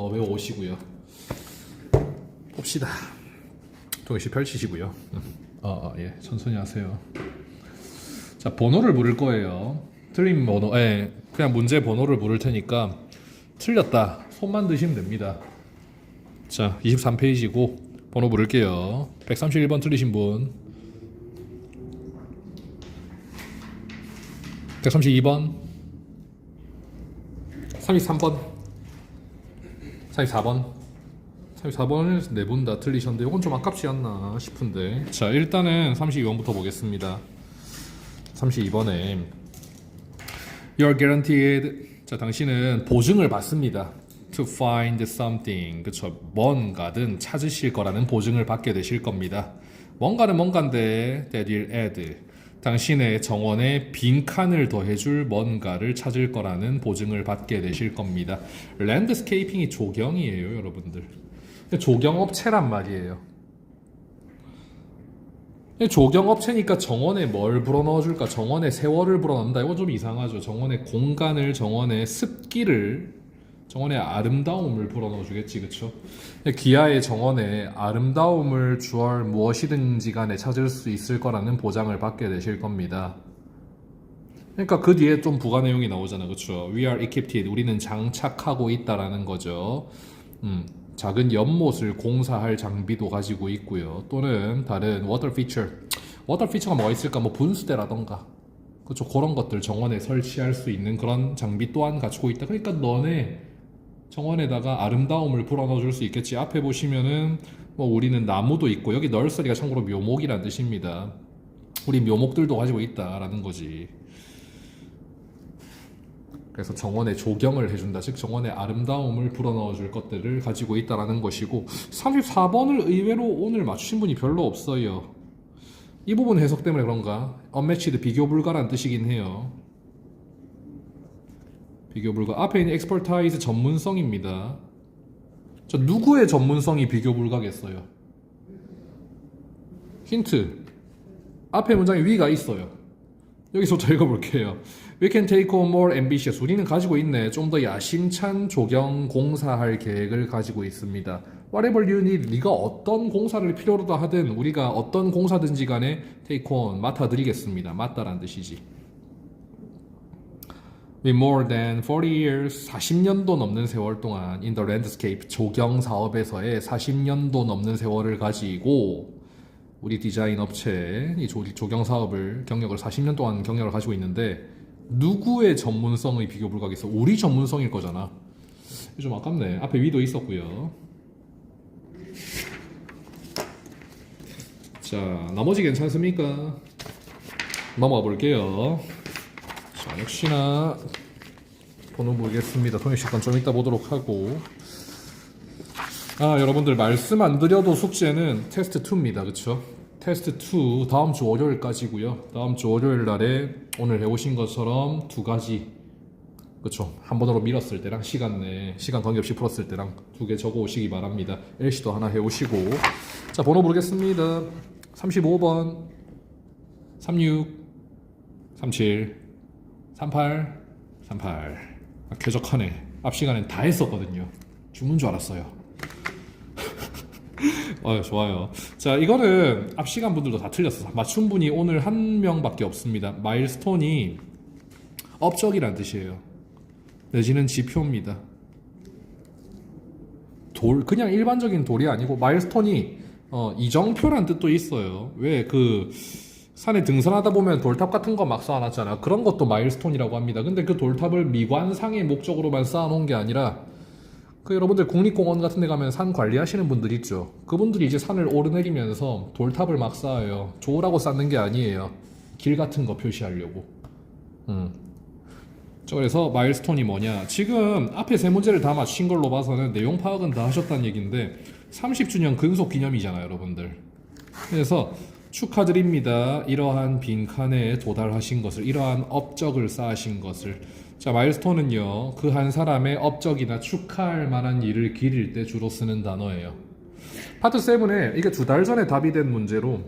외워오시고요. 봅시다. 동시에 펼치시고요. 예, 천천히 하세요. 자, 번호를 물을 거예요. 틀린 번호, 그냥 문제 번호를 물을 테니까 틀렸다 손만 드시면 됩니다. 자, 23페이지고 번호 물을게요. 131번 틀리신 분, 132번, 33번, 34번, 34번을 4분 다 틀리셨는데 이건 좀 아깝지 않나 싶은데. 자, 일단은 32번부터 보겠습니다. 32번에 You're guaranteed, 자, 당신은 보증을 받습니다. To find something, 그쵸, 뭔가든 찾으실 거라는 보증을 받게 되실 겁니다. 뭔가는 뭔가인데 that will add, 당신의 정원에 빈칸을 더해줄 뭔가를 찾을 거라는 보증을 받게 되실 겁니다. 랜드스케이핑이 조경이에요, 여러분들. 조경업체란 말이에요. 조경업체니까 정원에 뭘 불어넣어줄까? 정원에 세월을 불어넣는다. 이거 좀 이상하죠. 정원에 공간을, 정원에 습기를, 정원의 아름다움을 불어넣어주겠지, 그쵸? 기아의 정원에 아름다움을 주얼 무엇이든지 간에 찾을 수 있을 거라는 보장을 받게 되실 겁니다. 그러니까 그 뒤에 좀 부가 내용이 나오잖아, 그쵸? We are equipped, 우리는 장착하고 있다라는 거죠. 작은 연못을 공사할 장비도 가지고 있고요. 또는 다른 워터 피처. 워터 피처가 뭐가 있을까? 뭐 분수대라던가, 그렇죠, 그런 것들 정원에 설치할 수 있는 그런 장비 또한 갖추고 있다. 그러니까 너네 정원에다가 아름다움을 불어넣어 줄 수 있겠지. 앞에 보시면은 뭐 우리는 나무도 있고, 여기 널서리가 참고로 묘목이란 뜻입니다. 우리 묘목들도 가지고 있다라는 거지. 그래서 정원에 조경을 해준다, 즉 정원에 아름다움을 불어넣어줄 것들을 가지고 있다라는 것이고, 34번을 의외로 오늘 맞추신 분이 별로 없어요. 이 부분 해석 때문에 그런가? unmatched, 비교 불가란 뜻이긴 해요. 비교 불가. 앞에 있는 expertise, 전문성입니다. 저 누구의 전문성이 비교 불가겠어요? 힌트. 앞에 문장에 위가 있어요. 여기서부터 읽어볼게요. We can take on more ambitious. 우리는 가지고 있네, 좀 더 야심찬 조경 공사할 계획을 가지고 있습니다. Whatever you need, 네가 어떤 공사를 필요로 하든, 우리가 어떤 공사든지 간에 take on, 맡아드리겠습니다. 맡다란 뜻이지. With more than 40 years, 40년도 넘는 세월 동안 in the landscape, 조경 사업에서의 40년도 넘는 세월을 가지고, 우리 디자인 업체, 이 조경 사업을, 경력을 40년 동안 경력을 가지고 있는데, 누구의 전문성의 비교 불가겠어? 우리 전문성일 거잖아. 좀 아깝네. 앞에 위도 있었고요. 자, 나머지 괜찮습니까? 넘어가 볼게요. 자, 역시나 번호 보겠습니다. 통일식 건 좀 이따 보도록 하고. 여러분들 말씀 안 드려도 숙제는 테스트 2입니다. 그쵸? 테스트 2 다음 주 월요일까지고요. 다음 주 월요일 날에 오늘 해오신 것처럼 2가지, 그쵸, 한 번으로 밀었을 때랑 시간 관계없이 풀었을 때랑 2개 적어 오시기 바랍니다. LC도 하나 해오시고. 자, 번호 부르겠습니다. 35번, 36, 37, 38, 38. 쾌적하네. 앞 시간엔 다 했었거든요. 죽는 줄 알았어요. 좋아요. 자, 이거는 앞 시간 분들도 다 틀렸어. 맞춘 분이 오늘 한 명밖에 없습니다. 마일스톤이 업적이란 뜻이에요. 내지는 지표입니다. 돌, 그냥 일반적인 돌이 아니고, 마일스톤이 이정표란 뜻도 있어요. 왜 그 산에 등산하다 보면 돌탑 같은 거 막 쌓아놨잖아. 그런 것도 마일스톤이라고 합니다. 근데 그 돌탑을 미관상의 목적으로만 쌓아놓은 게 아니라, 여러분들 국립공원 같은 데 가면 산 관리하시는 분들 있죠. 그분들이 이제 산을 오르내리면서 돌탑을 막 쌓아요. 좋으라고 쌓는 게 아니에요. 길 같은 거 표시하려고. 그래서 마일스톤이 뭐냐, 지금 앞에 세 문제를 다 맞추신 걸로 봐서는 내용 파악은 다 하셨다는 얘기인데, 30주년 근속 기념이잖아요, 여러분들. 그래서 축하드립니다. 이러한 빈칸에 도달하신 것을, 이러한 업적을 쌓으신 것을. 자, 마일스톤은요, 그 한 사람의 업적이나 축하할 만한 일을 기릴 때 주로 쓰는 단어예요. 파트 7에 이게 2달 전에 답이 된 문제로,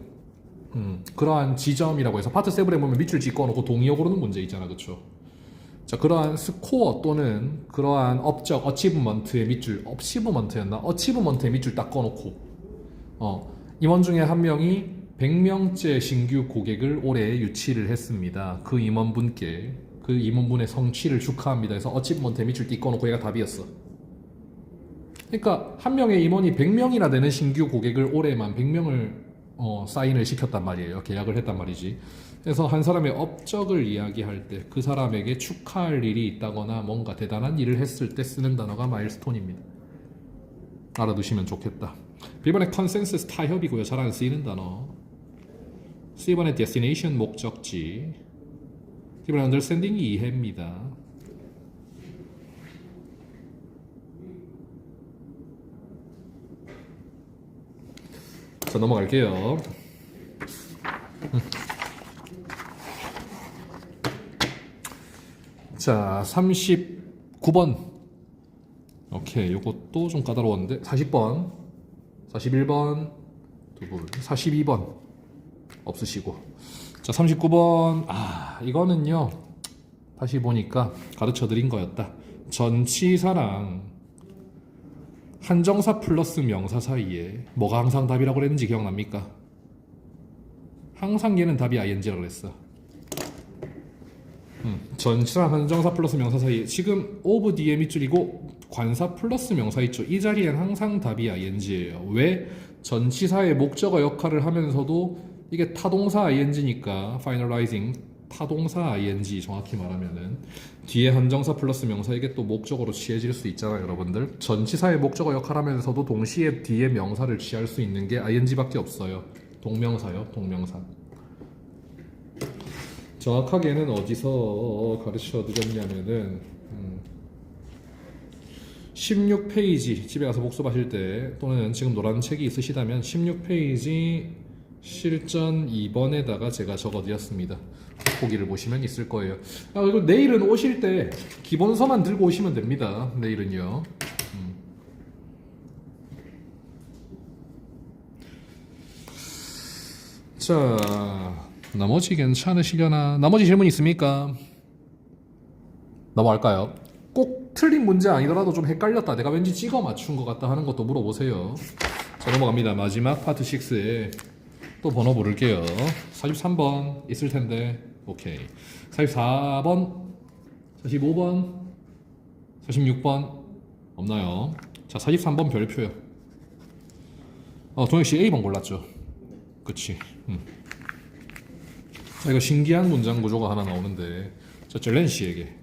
그러한 지점이라고 해서 파트 7에 보면 밑줄 찍어놓고 동의어 고르는 문제 있잖아, 그쵸? 자, 그러한 스코어 또는 그러한 업적, 어치브먼트의 밑줄, 어치브먼트의 밑줄 딱 꺼놓고, 임원 중에 한 명이 100명째 신규 고객을 올해 유치를 했습니다. 그 임원분께, 그 임원분의 성취를 축하합니다. 그래서 어치브먼트의 밑줄 띠 꺼놓고 얘가 답이었어. 그러니까 한 명의 임원이 100명이나 되는 신규 고객을 올해만 100명을 사인을 시켰단 말이에요. 계약을 했단 말이지. 그래서 한 사람의 업적을 이야기할 때 그 사람에게 축하할 일이 있다거나 뭔가 대단한 일을 했을 때 쓰는 단어가 마일스톤입니다. 알아두시면 좋겠다. B번에 컨센서스 타협이고요. 잘 안 쓰이는 단어. C번에 destination 목적지. D번에 understanding이 이해입니다. 자, 넘어갈게요. 자, 39번. 오케이, 요것도 좀 까다로웠는데 40번, 41번 두 분, 42번 없으시고. 자, 39번. 이거는요, 다시 보니까 가르쳐 드린 거였다. 전치사랑 한정사 플러스 명사 사이에 뭐가 항상 답이라고 그랬는지 기억납니까? 항상 얘는 답이 ing라고 그랬어. 전치사랑 한정사 플러스 명사 사이에 지금 of 뒤에 밑줄이고 관사 플러스 명사 있죠. 이 자리엔 항상 답이 ing예요. 왜? 전치사의 목적어 역할을 하면서도 이게 타동사 ing니까 finalizing 타동사 ing 정확히 말하면은 뒤에 한정사 플러스 명사 이게 또 목적어로 취해질 수 있잖아요, 여러분들. 전치사의 목적어 역할하면서도 동시에 뒤에 명사를 취할 수 있는 게 ing밖에 없어요. 동명사요, 동명사. 정확하게는 어디서 가르쳐 드렸냐면은 16페이지 집에 가서 복습하실 때 또는 지금 노란 책이 있으시다면 16페이지 실전 2번에다가 제가 적어드렸습니다. 보기를 보시면 있을 거예요. 그리고 내일은 오실 때 기본서만 들고 오시면 됩니다. 내일은요. 자, 나머지 괜찮으시려나? 나머지 질문 있습니까? 넘어갈까요? 꼭 틀린 문제 아니더라도 좀 헷갈렸다, 내가 왠지 찍어 맞춘 것 같다 하는 것도 물어보세요. 자, 넘어갑니다. 마지막 파트 6에 또 번호 부를게요. 43번 있을 텐데. 오케이. 44번, 45번, 46번 없나요? 자, 43번 별표요. 동혁씨 A번 골랐죠? 그치. 자, 이거 신기한 문장 구조가 하나 나오는데, 자, 젤렌씨에게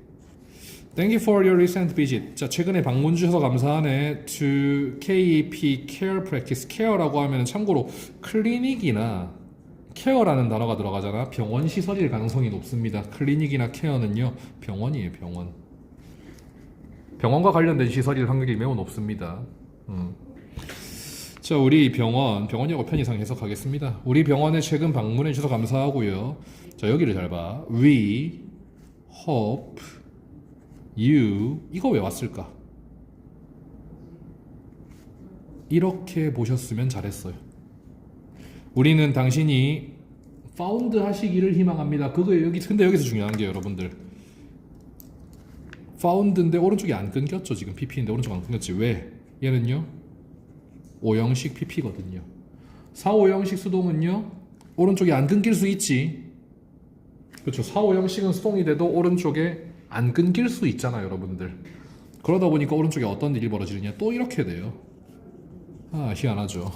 Thank you for your recent visit. 자, 최근에 방문 주셔서 감사하네. To KEP Care Practice. Care라고 하면 참고로 클리닉이나 케어라는 단어가 들어가잖아. 병원 시설일 가능성이 높습니다. 클리닉이나 케어는요, 병원이에요, 병원. 병원과 관련된 시설일 확률이 매우 높습니다. 자, 우리 병원이라고 편의상 해석하겠습니다. 우리 병원에 최근 방문해 주셔서 감사하고요. 자, 여기를 잘 봐. We hope you, 이거 왜 왔을까? 이렇게 보셨으면 잘했어요. 우리는 당신이 found 하시기를 희망합니다. 근데 여기서 중요한 게 여러분들, found인데 오른쪽이 안 끊겼죠. 지금 pp인데 오른쪽 안 끊겼지. 왜? 얘는요 5형식 pp거든요. 4, 5형식 수동은요 오른쪽이 안 끊길 수 있지. 그렇죠. 4, 5형식은 수동이 돼도 오른쪽에 안 끊길 수 있잖아요, 여러분들. 그러다 보니까 오른쪽에 어떤 일이 벌어지느냐, 또 이렇게 돼요. 희한하죠.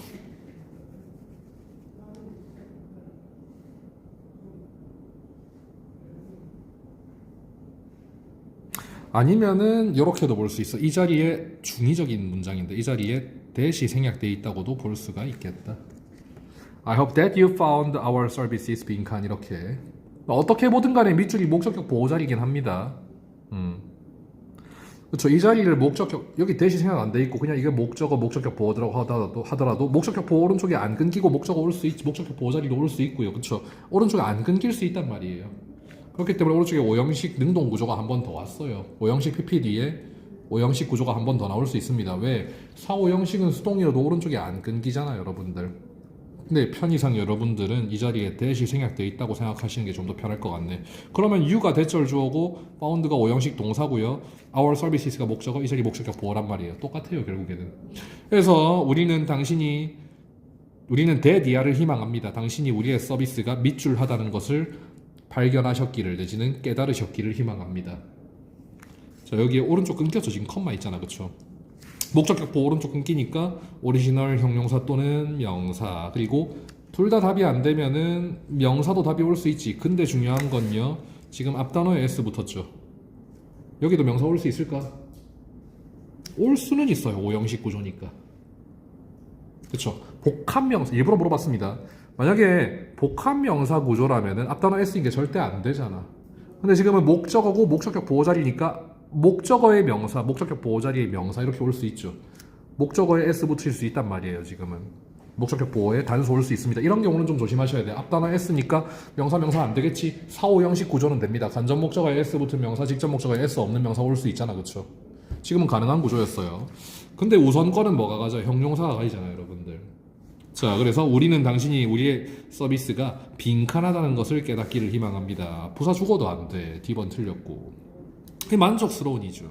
아니면은 이렇게도 볼 수 있어. 이 자리에 중의적인 문장인데 이 자리에 that이 생략되어 있다고도 볼 수가 있겠다. I hope that you found our services 빈칸 이렇게. 어떻게 보든 간에 밑줄이 목적격 보호자리긴 합니다. 그렇죠. 이 자리를 목적격, 여기 that이 생각 안 돼 있고 그냥 이게 목적격 보호라고 하더라도 목적격 보호 오른쪽에 안 끊기고 목적격 보호자리로 올 수 있고요. 그렇죠. 오른쪽에 안 끊길 수 있단 말이에요. 그렇기 때문에 오른쪽에 5형식 능동 구조가 한 번 더 왔어요. 5형식 PPD에 5형식 구조가 한 번 더 나올 수 있습니다. 왜? 4, 5형식은 수동이라도 오른쪽에 안 끊기잖아요, 여러분들. 근데 편의상 여러분들은 이 자리에 대시 생략되어 있다고 생각하시는 게 좀 더 편할 것 같네. 그러면 U가 대절 주어고 found가 오형식 동사고요. Our services가 목적어, 이 자리 목적격 보어란 말이에요. 똑같아요 결국에는. 그래서 우리는 대디아를 희망합니다. 당신이 우리의 서비스가 밑줄하다는 것을 발견하셨기를 내지는 깨달으셨기를 희망합니다. 자, 여기에 오른쪽 끊겼죠. 지금 컴마 있잖아, 그쵸? 목적격 보호 오른쪽 끊기니까 오리지널 형용사 또는 명사. 그리고 둘 다 답이 안 되면은 명사도 답이 올 수 있지. 근데 중요한 건요, 지금 앞 단어에 S 붙었죠. 여기도 명사 올 수 있을까? 올 수는 있어요. 오형식 구조니까. 그쵸? 복합명사, 일부러 물어봤습니다. 만약에 복합명사 구조라면은 앞 단어 S인 게 절대 안 되잖아. 근데 지금은 목적어고 목적격 보호 자리니까 목적어의 명사, 목적격 보호 자리의 명사 이렇게 올 수 있죠. 목적어에 S 붙일 수 있단 말이에요. 지금은 목적격 보호에 단수 올 수 있습니다. 이런 경우는 좀 조심하셔야 돼요. 앞 단어 S니까 명사 안 되겠지. 4, 5형식 구조는 됩니다. 간접 목적어에 S 붙은 명사, 직접 목적어에 S 없는 명사 올 수 있잖아, 그쵸? 지금은 가능한 구조였어요. 근데 우선 거는 뭐가 가죠? 형용사가 가잖아요, 여러분들. 자, 그래서 우리는 당신이 우리의 서비스가 빈칸하다는 것을 깨닫기를 희망합니다. 부사 주어도 안 돼. D번 틀렸고. 만족스러운이죠.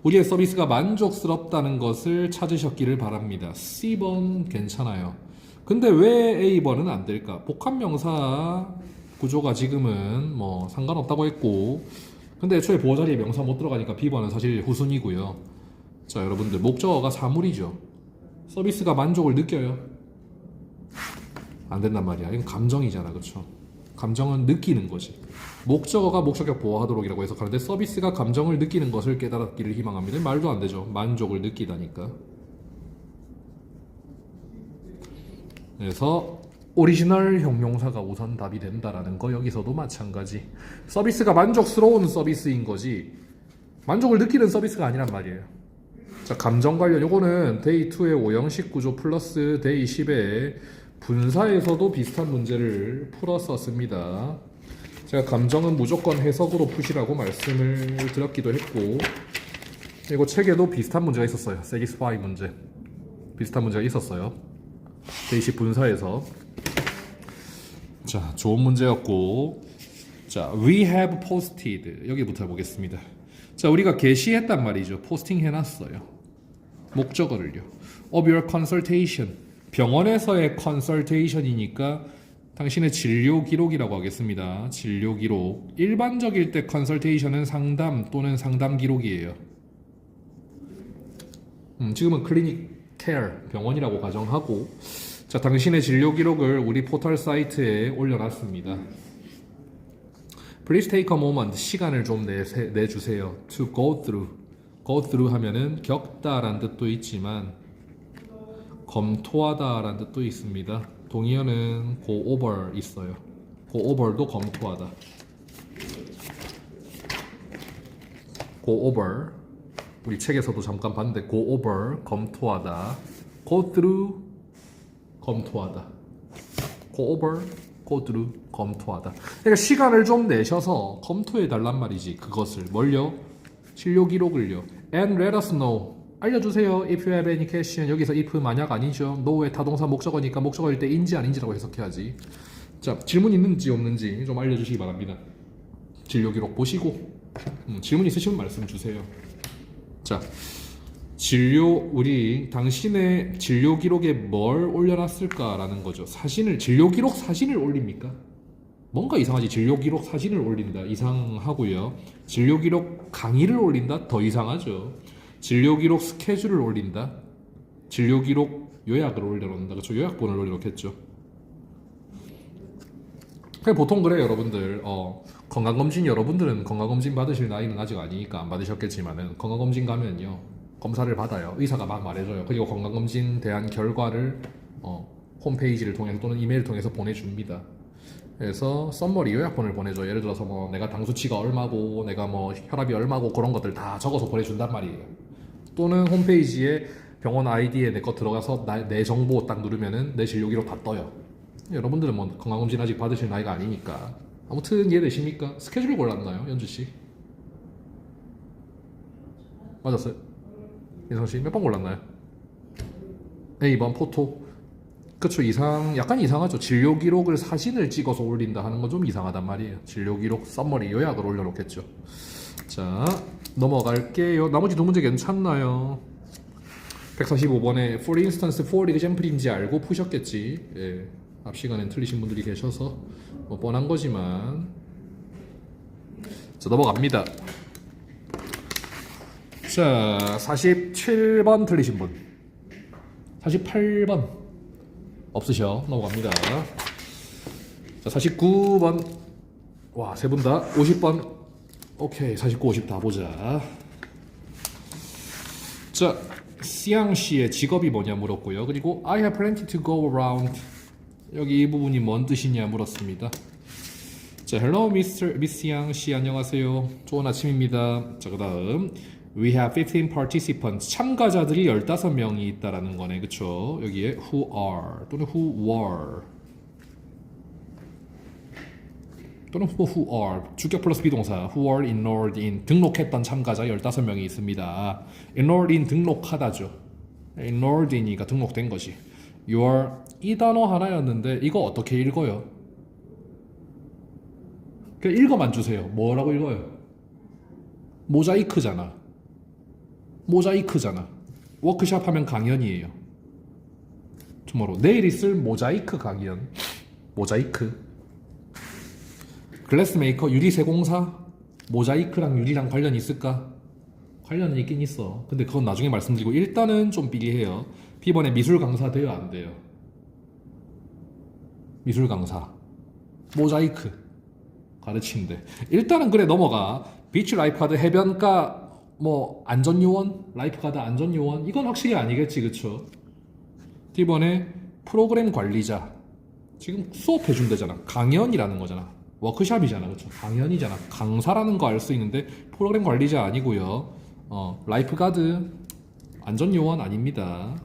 우리의 서비스가 만족스럽다는 것을 찾으셨기를 바랍니다. C번 괜찮아요. 근데 왜 A번은 안 될까? 복합명사 구조가 지금은 뭐 상관없다고 했고, 근데 애초에 보호 자리에 명사 못 들어가니까 B번은 사실 후순이고요. 자, 여러분들 목적어가 사물이죠. 서비스가 만족을 느껴요? 안 된단 말이야. 이건 감정이잖아, 그렇죠? 감정은 느끼는 거지. 목적어가 목적격 보호하도록이라고 해석하는데 서비스가 감정을 느끼는 것을 깨달았기를 희망합니다. 말도 안 되죠. 만족을 느끼다니까. 그래서 오리지널 형용사가 우선 답이 된다라는 거 여기서도 마찬가지. 서비스가 만족스러운 서비스인 거지 만족을 느끼는 서비스가 아니란 말이에요. 자, 감정 관련 요거는 데이 2의 오형식 구조 플러스 데이 10의 분사에서도 비슷한 문제를 풀었었습니다. 제가 감정은 무조건 해석으로 푸시라고 말씀을 드렸기도 했고, 그리고 책에도 비슷한 문제가 있었어요. Satisfy 문제. 비슷한 문제가 있었어요. 데이 10 분사에서. 자, 좋은 문제였고, 자, we have posted. 여기부터 해보겠습니다. 자, 우리가 게시했단 말이죠. 포스팅 해놨어요. 목적어를요. of your consultation. 병원에서의 컨설테이션이니까 당신의 진료 기록이라고 하겠습니다. 진료 기록. 일반적일 때 컨설테이션은 상담 또는 상담 기록이에요. 지금은 클리닉 케어, 병원이라고 가정하고, 자, 당신의 진료 기록을 우리 포털 사이트에 올려놨습니다. Please take a moment. 시간을 좀 내주세요. To go through. Go through 하면은 겪다라는 뜻도 있지만 검토하다라는 뜻도 있습니다. 동의어는 go over 있어요. go over도 검토하다. go over. 우리 책에서도 잠깐 봤는데 go over 검토하다. go through 검토하다. go over, go through 검토하다. 그러니까 시간을 좀 내셔서 검토해 달란 말이지. 그것을 뭘요? 진료 기록을요. And let us know. 알려주세요. If you have any question. 여기서 if 만약 아니죠. know의 타동사 목적어니까 목적어일 때 인지 아닌지라고 해석해야지. 자, 질문 있는지 없는지 좀 알려주시기 바랍니다. 진료 기록 보시고 질문 있으시면 말씀 주세요. 자, 우리 당신의 진료 기록에 뭘 올려놨을까라는 거죠. 진료 기록 사진을 올립니까? 뭔가 이상하지. 진료 기록 사진을 올린다. 이상하고요. 진료 기록 강의를 올린다. 더 이상하죠. 진료 기록 스케줄을 올린다. 진료 기록 요약을 올려놓는다. 그렇죠? 요약본을 올려놓겠죠. 보통 그래요, 여러분들. 건강검진 여러분들은 건강검진 받으실 나이는 아직 아니니까 안 받으셨겠지만은 건강검진 가면요 검사를 받아요. 의사가 막 말해줘요. 그리고 건강검진 대한 결과를 홈페이지를 통해서 또는 이메일을 통해서 보내줍니다. 그래서 썸머리 요약본을 보내줘. 예를 들어서 뭐 내가 당 수치가 얼마고 내가 뭐 혈압이 얼마고 그런 것들 다 적어서 보내준단 말이에요. 또는 홈페이지에 병원 아이디에 내 거 들어가서 내 정보 딱 누르면은 내 진료 기록 다 떠요. 여러분들은 뭐 건강검진 아직 받으실 나이가 아니니까. 아무튼 이해되십니까? 스케줄 골랐나요, 연주씨? 맞았어요? 인성씨 몇 번 골랐나요? A번 포토. 그쵸, 약간 이상하죠. 진료 기록을 사진을 찍어서 올린다 하는 건 좀 이상하단 말이에요. 진료 기록 써머리 요약을 올려놓겠죠. 자, 넘어갈게요. 나머지 두 문제 괜찮나요? 145번에 for instance, for example인지 알고 푸셨겠지. 예, 앞 시간엔 틀리신 분들이 계셔서 뭐 뻔한 거지만. 자, 넘어갑니다. 자, 47번 틀리신 분. 48번 없으셔. 넘어갑니다. 자, 49번. 와, 세 분 다. 50번. 오케이, 49, 50 다 보자. 자, 시양 씨의 직업이 뭐냐 물었고요. 그리고 I have plenty to go around. 여기 이 부분이 뭔 뜻이냐 물었습니다. 자, hello Miss Yang 씨, 안녕하세요. 좋은 아침입니다. 자, 그다음 we have 15 participants. 참가자들이 15명이 있다라는 거네. 그쵸? 여기에 who are 또는 who were 또는 who are 주격 플러스 비동사 who are enrolled in 등록했던 참가자 15명이 있습니다. enrolled in 등록하다죠. enrolled in이니까 등록된 거지. your 이 단어 하나였는데 이거 어떻게 읽어요? 그냥 읽어만 주세요. 뭐라고 읽어요? 모자이크잖아. 워크샵 하면 강연이에요. 투모로우. 내일 있을 모자이크 강연. 모자이크. 글래스메이커, 유리세공사. 모자이크랑 유리랑 관련이 있을까? 관련은 있긴 있어. 근데 그건 나중에 말씀드리고 일단은 좀 삐리해요. B번에 미술 강사 돼요, 안 돼요? 미술 강사. 모자이크 가르치는데 일단은 그래 넘어가. 비치 라이프가드 해변가 뭐 안전요원, 라이프가드 안전요원 이건 확실히 아니겠지, 그쵸? D번에 프로그램 관리자. 지금 수업해준대잖아. 강연이라는 거잖아. 워크샵이잖아, 그쵸? 강연이잖아. 강사라는 거 알 수 있는데 프로그램 관리자 아니고요. 라이프가드 안전요원 아닙니다.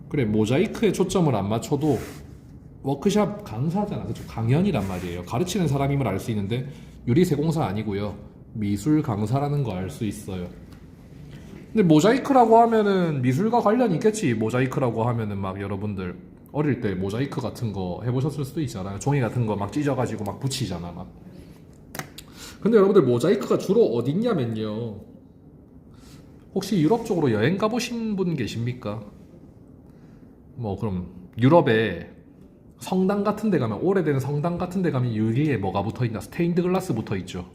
그래, 모자이크에 초점을 안 맞춰도 워크샵 강사잖아, 그쵸? 강연이란 말이에요. 가르치는 사람임을 알 수 있는데 유리세공사 아니고요. 미술 강사라는 거 알 수 있어요. 근데 모자이크라고 하면은 미술과 관련이 있겠지. 모자이크라고 하면은 막 여러분들 어릴 때 모자이크 같은 거 해보셨을 수도 있잖아요. 종이 같은 거 막 찢어가지고 막 붙이잖아, 막. 근데 여러분들 모자이크가 주로 어디 있냐면요. 혹시 유럽 쪽으로 여행 가보신 분 계십니까? 뭐 그럼 유럽에 성당 같은 데 가면, 오래된 성당 같은 데 가면 유리에 뭐가 붙어있나? 스테인드 글라스 붙어있죠.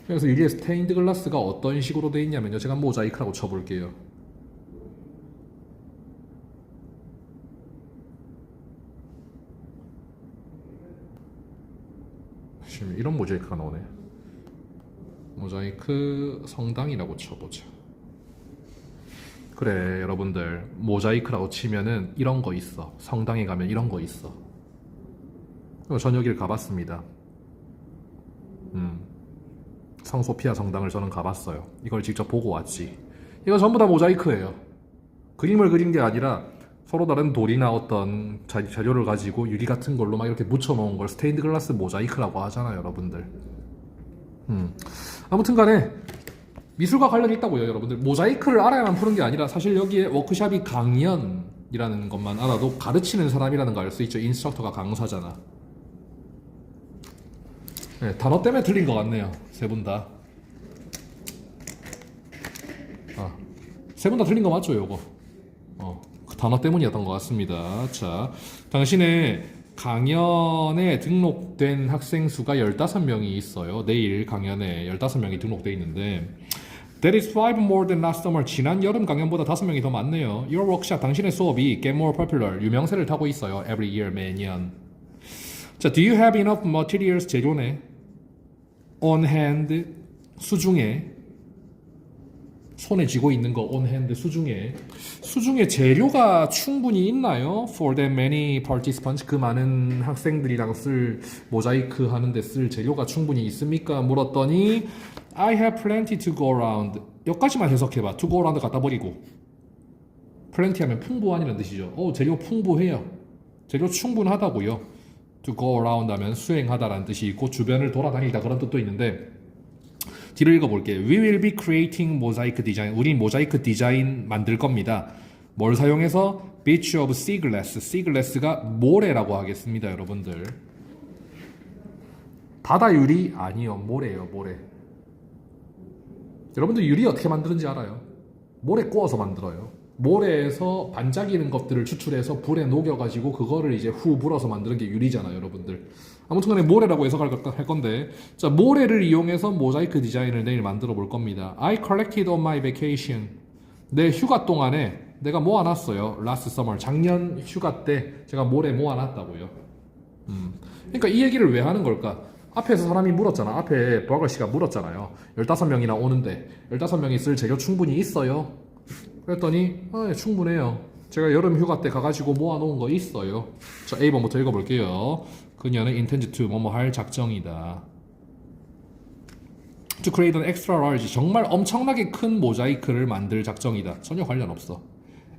그래서 유리에 스테인드 글라스가 어떤 식으로 돼 있냐면요. 제가 모자이크라고 쳐볼게요. 지금 이런 모자이크가 나오네. 모자이크 성당이라고 쳐보자. 그래, 여러분들 모자이크라고 치면은 이런 거 있어. 성당에 가면 이런 거 있어. 전 여기를 가봤습니다. 성소피아 성당을 저는 가봤어요. 이걸 직접 보고 왔지. 이거 전부 다 모자이크예요. 그림을 그린 게 아니라 서로 다른 돌이나 어떤 재료를 가지고 유리 같은 걸로 막 이렇게 묻혀놓은 걸 스테인드 글라스 모자이크라고 하잖아요, 여러분들. 아무튼 간에 미술과 관련이 있다고요, 여러분들. 모자이크를 알아야만 푸는 게 아니라 사실 여기에 워크샵이 강연이라는 것만 알아도 가르치는 사람이라는 거 알 수 있죠. 인스트럭터가 강사잖아. 네, 단어 때문에 틀린 것 같네요, 세 분 다. 세 분 다 틀린 거 맞죠, 요거? 그 단어 때문이었던 것 같습니다. 자, 당신의 강연에 등록된 학생 수가 15명이 있어요. 내일 강연에 15명이 등록돼 있는데 That is 5 more than last summer. 지난 여름 강연보다 5명이 더 많네요. Your workshop, 당신의 수업이 get more popular. 유명세를 타고 있어요. Every year, 매년. 자, do you have enough materials? 재료네. On hand, 수중에. 손에 쥐고 있는 거 on hand, 수중에 재료가 충분히 있나요? For the many participants, 그 많은 학생들이랑 쓸 모자이크 하는데 쓸 재료가 충분히 있습니까? 물었더니 I have plenty to go around. 여기까지만 해석해봐. to go around 갖다 버리고 plenty 하면 풍부한이라는 뜻이죠. 재료 풍부해요. 재료 충분하다고요. to go around 하면 수행하다라는 뜻이 있고 주변을 돌아다니다 그런 뜻도 있는데 뒤를 읽어볼게요. We will be creating mosaic design. 우린 모자이크 디자인 만들 겁니다. 뭘 사용해서? Beach of sea glass. sea glass가 모래라고 하겠습니다, 여러분들. 바다 유리? 아니요, 모래예요, 모래. 여러분들 유리 어떻게 만드는지 알아요? 모래 구워서 만들어요. 모래에서 반짝이는 것들을 추출해서 불에 녹여가지고 그거를 이제 후 불어서 만드는 게 유리잖아요, 여러분들. 아무튼간에 모래라고 해석할 건데, 자, 모래를 이용해서 모자이크 디자인을 내일 만들어 볼 겁니다. I collected on my vacation. 내 휴가 동안에 내가 모아놨어요. Last summer. 작년 휴가 때 제가 모래 모아놨다고요. 그러니까 이 얘기를 왜 하는 걸까? 앞에서 사람이 물었잖아. 앞에 버거 씨가 물었잖아요. 15명이나 오는데 15명이 쓸 재료 충분히 있어요? 그랬더니 예, 충분해요. 제가 여름 휴가 때 가가지고 모아놓은 거 있어요. 자, A번부터 읽어볼게요. 그녀는 intend to 뭐뭐 할 작정이다. To create an extra large. 정말 엄청나게 큰 모자이크를 만들 작정이다. 전혀 관련 없어.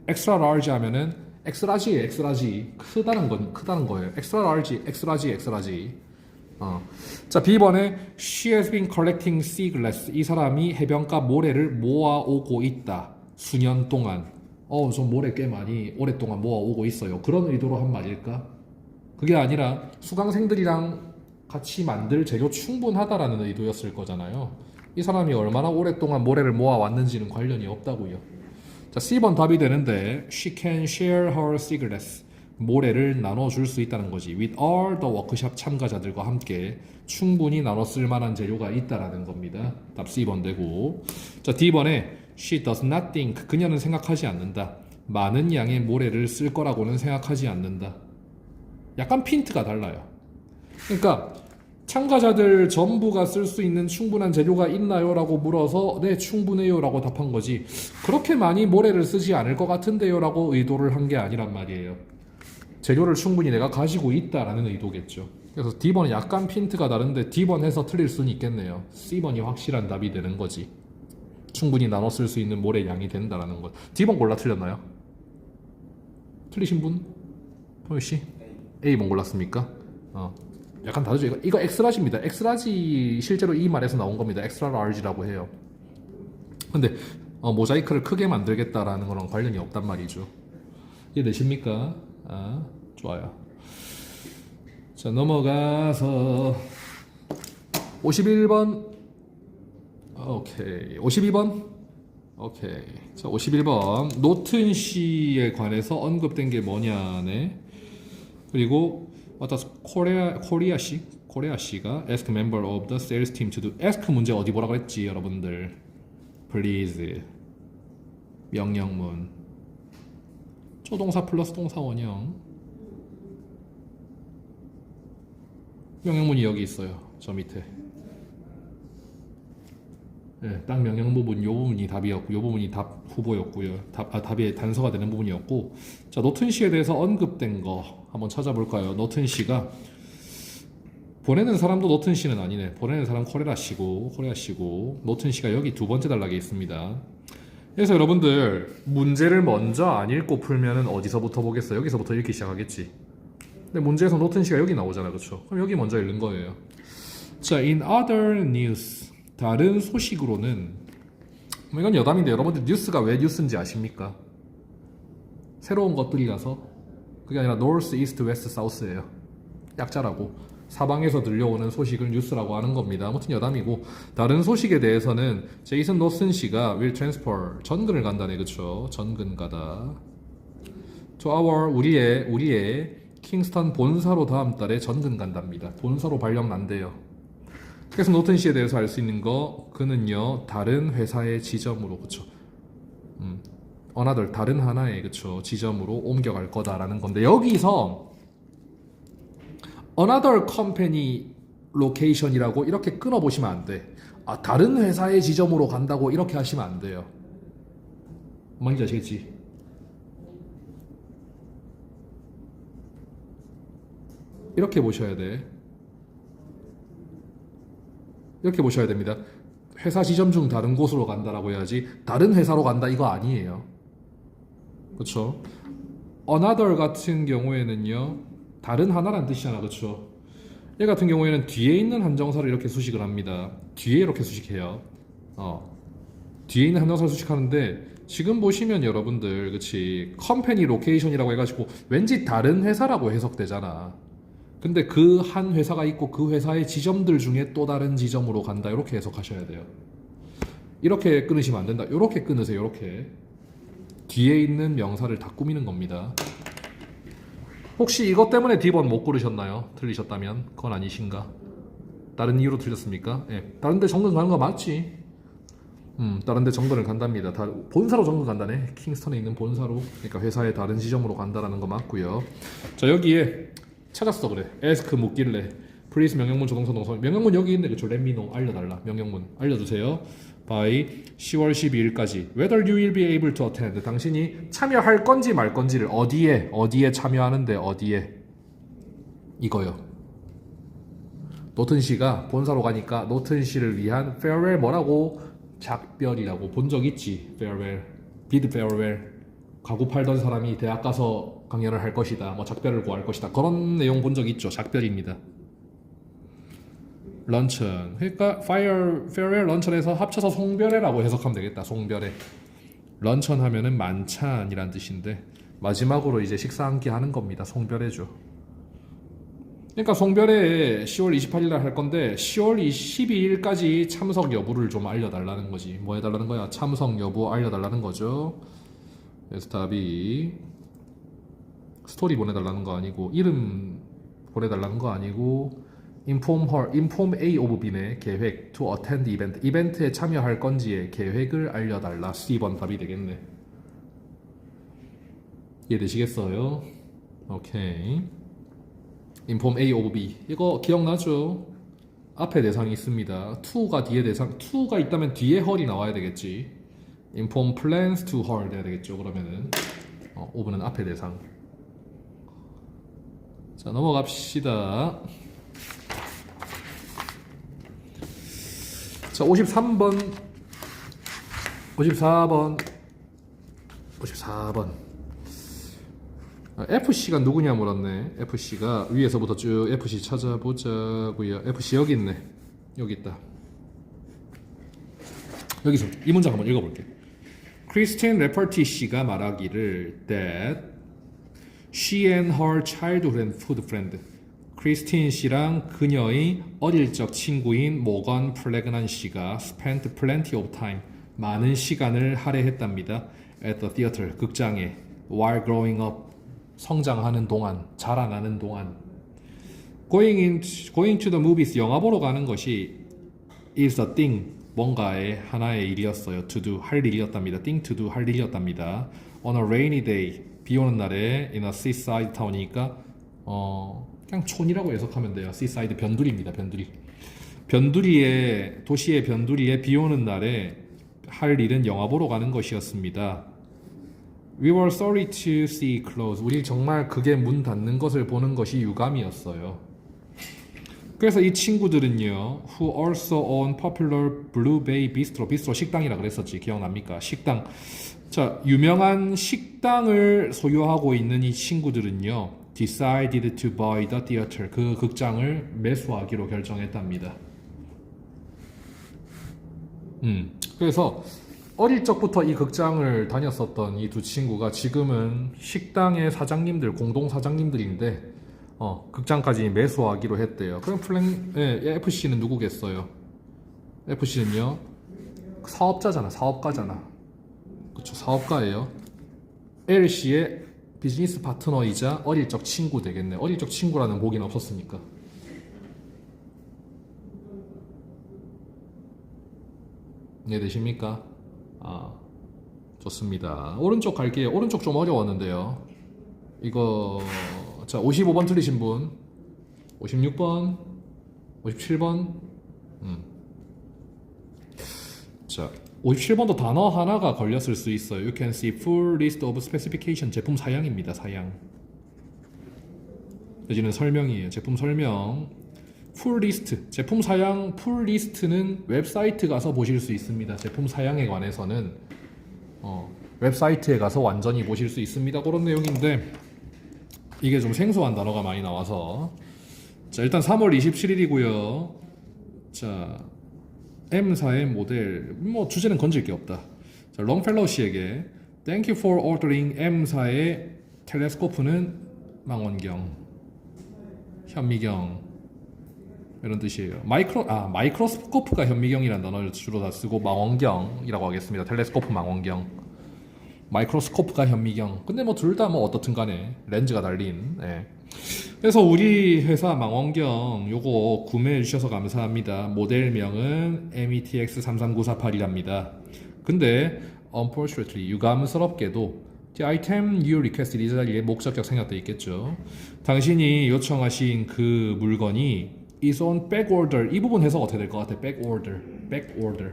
extra large 하면은 엑스라지예요, 엑스라지. 크다는 거예요. extra large, 엑스라지. 자, B번에 She has been collecting sea glass. 이 사람이 해변가 모래를 모아오고 있다. 수년 동안. 저 모래 꽤 많이 오랫동안 모아오고 있어요. 그런 의도로 한 말일까? 그게 아니라 수강생들이랑 같이 만들 재료 충분하다라는 의도였을 거잖아요. 이 사람이 얼마나 오랫동안 모래를 모아왔는지는 관련이 없다고요. 자, C번 답이 되는데 She can share her sea glass. 모래를 나눠줄 수 있다는 거지. With all the 워크숍 참가자들과 함께 충분히 나눠 쓸 만한 재료가 있다라는 겁니다. 답 C번 되고. 자, D번에 She does not think. 그녀는 생각하지 않는다. 많은 양의 모래를 쓸 거라고는 생각하지 않는다. 약간 핀트가 달라요. 그러니까 참가자들 전부가 쓸 수 있는 충분한 재료가 있나요? 라고 물어서 네, 충분해요 라고 답한 거지. 그렇게 많이 모래를 쓰지 않을 것 같은데요 라고 의도를 한 게 아니란 말이에요. 재료를 충분히 내가 가지고 있다라는 의도겠죠. 그래서 D번은 약간 핀트가 다른데 D번 해서 틀릴 수는 있겠네요. C번이 확실한 답이 되는 거지. 충분히 나눠 쓸 수 있는 모래 양이 된다라는 것. D번 골라 틀렸나요? 틀리신 분? 포유씨? A번 골랐습니까? 약간 다르죠. 이거 엑스라지입니다. 엑스라지 실제로 이 말에서 나온 겁니다. 엑스트라 라지라고 해요. 근데 모자이크를 크게 만들겠다라는 거랑 관련이 없단 말이죠. 이해되십니까? 좋아요. 자, 넘어가서 51번. 오케이. 52번. 오케이. 자, 51번. 노튼 씨에 관해서 언급된 게 뭐냐네. 그리고 코리아 씨가 ask member of the sales team to do. ask 문제 어디 보라 그랬지, 여러분들? please. 명령문. 조동사 플러스 동사 원형. 명령문이 여기 있어요. 저 밑에. 네, 딱 명령 부분 요 부분이 답이었고 요 부분이 답 후보였고요. 답이 단서가 되는 부분이었고. 자, 노튼 씨에 대해서 언급된 거 한번 찾아볼까요? 노튼 씨가 보내는 사람도 노튼 씨는 아니네. 보내는 사람 코레아 씨고 노튼 씨가 여기 두 번째 단락에 있습니다. 그래서 여러분들 문제를 먼저 안 읽고 풀면은 어디서부터 보겠어요? 여기서부터 읽기 시작하겠지. 근데 문제에서 노튼 씨가 여기 나오잖아, 그렇죠? 그럼 여기 먼저 읽는 거예요. 자, in other news. 다른 소식으로는, 이건 여담인데 여러분들 뉴스가 왜 뉴스인지 아십니까? 새로운 것들이라서. 그게 아니라 north, east, west, south예요. 약자라고. 사방에서 들려오는 소식을 뉴스라고 하는 겁니다. 아무튼 여담이고, 다른 소식에 대해서는 제이슨 노슨 씨가 will transfer, 전근을 간다네, 그쵸? 전근 가다. to our, 우리의 킹스턴 본사로 다음 달에 전근 간답니다. 본사로 발령 난대요. 그래서 노튼 씨에 대해서 알 수 있는 거, 그는요 다른 회사의 지점으로, 그쵸? another, 다른 하나의, 그쵸? 지점으로 옮겨갈 거다라는 건데, 여기서 another company location이라고 이렇게 끊어보시면 안 돼. 다른 회사의 지점으로 간다고 이렇게 하시면 안 돼요. 뭔지 아시겠지? 이렇게 보셔야 돼. 이렇게 보셔야 됩니다. 회사 지점 중 다른 곳으로 간다라고 해야지 다른 회사로 간다 이거 아니에요. 그렇죠? another 같은 경우에는요 다른 하나란 뜻이잖아, 그렇죠? 얘 같은 경우에는 뒤에 있는 한정사를 이렇게 수식을 합니다. 뒤에 이렇게 수식해요. 뒤에 있는 한정사를 수식하는데 지금 보시면 여러분들 그치 컴퍼니 로케이션이라고 해가지고 왠지 다른 회사라고 해석되잖아. 근데 그 한 회사가 있고 그 회사의 지점들 중에 또 다른 지점으로 간다 이렇게 해석하셔야 돼요. 이렇게 끊으시면 안 된다. 이렇게 끊으세요. 이렇게 뒤에 있는 명사를 다 꾸미는 겁니다. 혹시 이것 때문에 D번 못 고르셨나요? 틀리셨다면 그건 아니신가? 다른 이유로 틀렸습니까? 예, 다른 데 정근 가는 거 맞지? 다른 데 정근을 간답니다. 본사로 정근 간다네. 킹스턴에 있는 본사로. 그러니까 회사의 다른 지점으로 간다라는 거 맞고요. 자, 여기에 찾았어 그래. ask 묻길래 please 명령문 조동사 동사 명령문 여기 있네. 그쵸? let me know 알려달라. 명령문 알려주세요. by 10월 12일까지 whether you will be able to attend 당신이 참여할 건지 말 건지를 어디에 참여하는데 어디에 이거요. 노튼시가 본사로 가니까 노튼시를 위한 farewell 뭐라고 작별이라고 본 적 있지. farewell bid farewell 가구 팔던 사람이 대학 가서 강연을 할 것이다. 뭐 작별을 구할 것이다. 그런 내용 본 적 있죠. 작별입니다. 런천 그러니까 farewell 런천에서 합쳐서 송별회라고 해석하면 되겠다. 송별회 런천 하면은 만찬이란 뜻인데 마지막으로 이제 식사 한 끼 하는 겁니다. 송별회죠. 그러니까 송별회 10월 28일 날 할 건데 10월 22일까지 참석 여부를 좀 알려달라는 거지. 뭐 해달라는 거야? 참석 여부 알려달라는 거죠. 그래서 답이 스토리 보내달라는 거 아니고 이름 보내달라는 거 아니고 inform A of B네. 계획 to attend event 이벤트에 참여할 건지의 계획을 알려달라. C번 답이 되겠네. 이해되시겠어요? 오케이. inform A of B 이거 기억나죠? 앞에 대상이 있습니다. to가 뒤에 대상 to가 있다면 뒤에 her이 나와야 되겠지. inform plans to her 돼야 되겠죠. 그러면은 of는 앞에 대상. 자, 넘어갑시다. 자, 53번 54번 FC가 누구냐 물었네. FC가 위에서부터 쭉 FC 찾아보자고요. FC 여기 있네. 여기 있다. 여기서 이 문장 한번 읽어볼게. 크리스틴 레퍼티 씨가 말하기를 that she and her childhood and food friend 크리스틴 씨랑 그녀의 어릴 적 친구인 모건 플래그난 씨가 spent plenty of time 많은 시간을 할애했답니다. at the theater 극장에 while growing up 성장하는 동안 자라나는 동안 going to the movies 영화 보러 가는 것이 is a thing 뭔가의 하나의 일이었어요. to do 할 일이었답니다. thing to do 할 일이었답니다. on a rainy day 비 오는 날에 in a seaside town이니까 그냥 촌이라고 해석하면 돼요. seaside 변두리입니다. 변두리에 도시의 변두리에 비 오는 날에 할 일은 영화 보러 가는 것이었습니다. We were sorry to see close. 우리 정말 그게 문 닫는 것을 보는 것이 유감이었어요. 그래서 이 친구들은요, who also own popular Blue Bay Bistro, 비스트로 식당이라 그랬었지. 기억납니까? 식당. 자, 유명한 식당을 소유하고 있는 이 친구들은요, decided to buy the theater. 그 극장을 매수하기로 결정했답니다. 그래서 어릴 적부터 이 극장을 다녔었던 이 두 친구가 지금은 식당의 사장님들, 공동 사장님들인데 극장까지 매수하기로 했대요. 그럼 FC는 누구겠어요? FC는요 사업가잖아. 그쵸, 사업가예요. LC의 비즈니스 파트너이자 어릴 적 친구 되겠네. 어릴 적 친구라는 보기는 없었으니까. 이해되십니까? 좋습니다. 오른쪽 갈게요. 오른쪽 좀 어려웠는데요. 이거 자 55번 틀리신 분 56번 57번 자 57번도 단어 하나가 걸렸을 수 있어요. You can see full list of specification. 제품 사양입니다. 사양. 여기는 설명이에요. 제품 설명. full list. 제품 사양 full list는 웹사이트 가서 보실 수 있습니다. 제품 사양에 관해서는 웹사이트에 가서 완전히 보실 수 있습니다. 그런 내용인데 이게 좀 생소한 단어가 많이 나와서 자, 일단 3월 27일이고요. 자, M사의 모델, 뭐 주제는 건질 게 없다. 자, 롱펠로우 씨에게 Thank you for ordering M사의 텔레스코프는 망원경, 현미경 이런 뜻이에요. 마이크로스코프가 현미경이라는 단어를 주로 다 쓰고 망원경이라고 하겠습니다. 텔레스코프 망원경. 마이크로스코프가 현미경. 근데 뭐 둘 다 뭐 어떻든 간에 렌즈가 달린. 예. 그래서 우리 회사 망원경 요거 구매해 주셔서 감사합니다. 모델명은 METX33948이랍니다. 근데 unfortunately 유감스럽게도 The item you requested 이 자리에 목적격 생략돼 있겠죠. 당신이 요청하신 그 물건이 is on back order. 이 부분 해석 어떻게 될 것 같아? back order.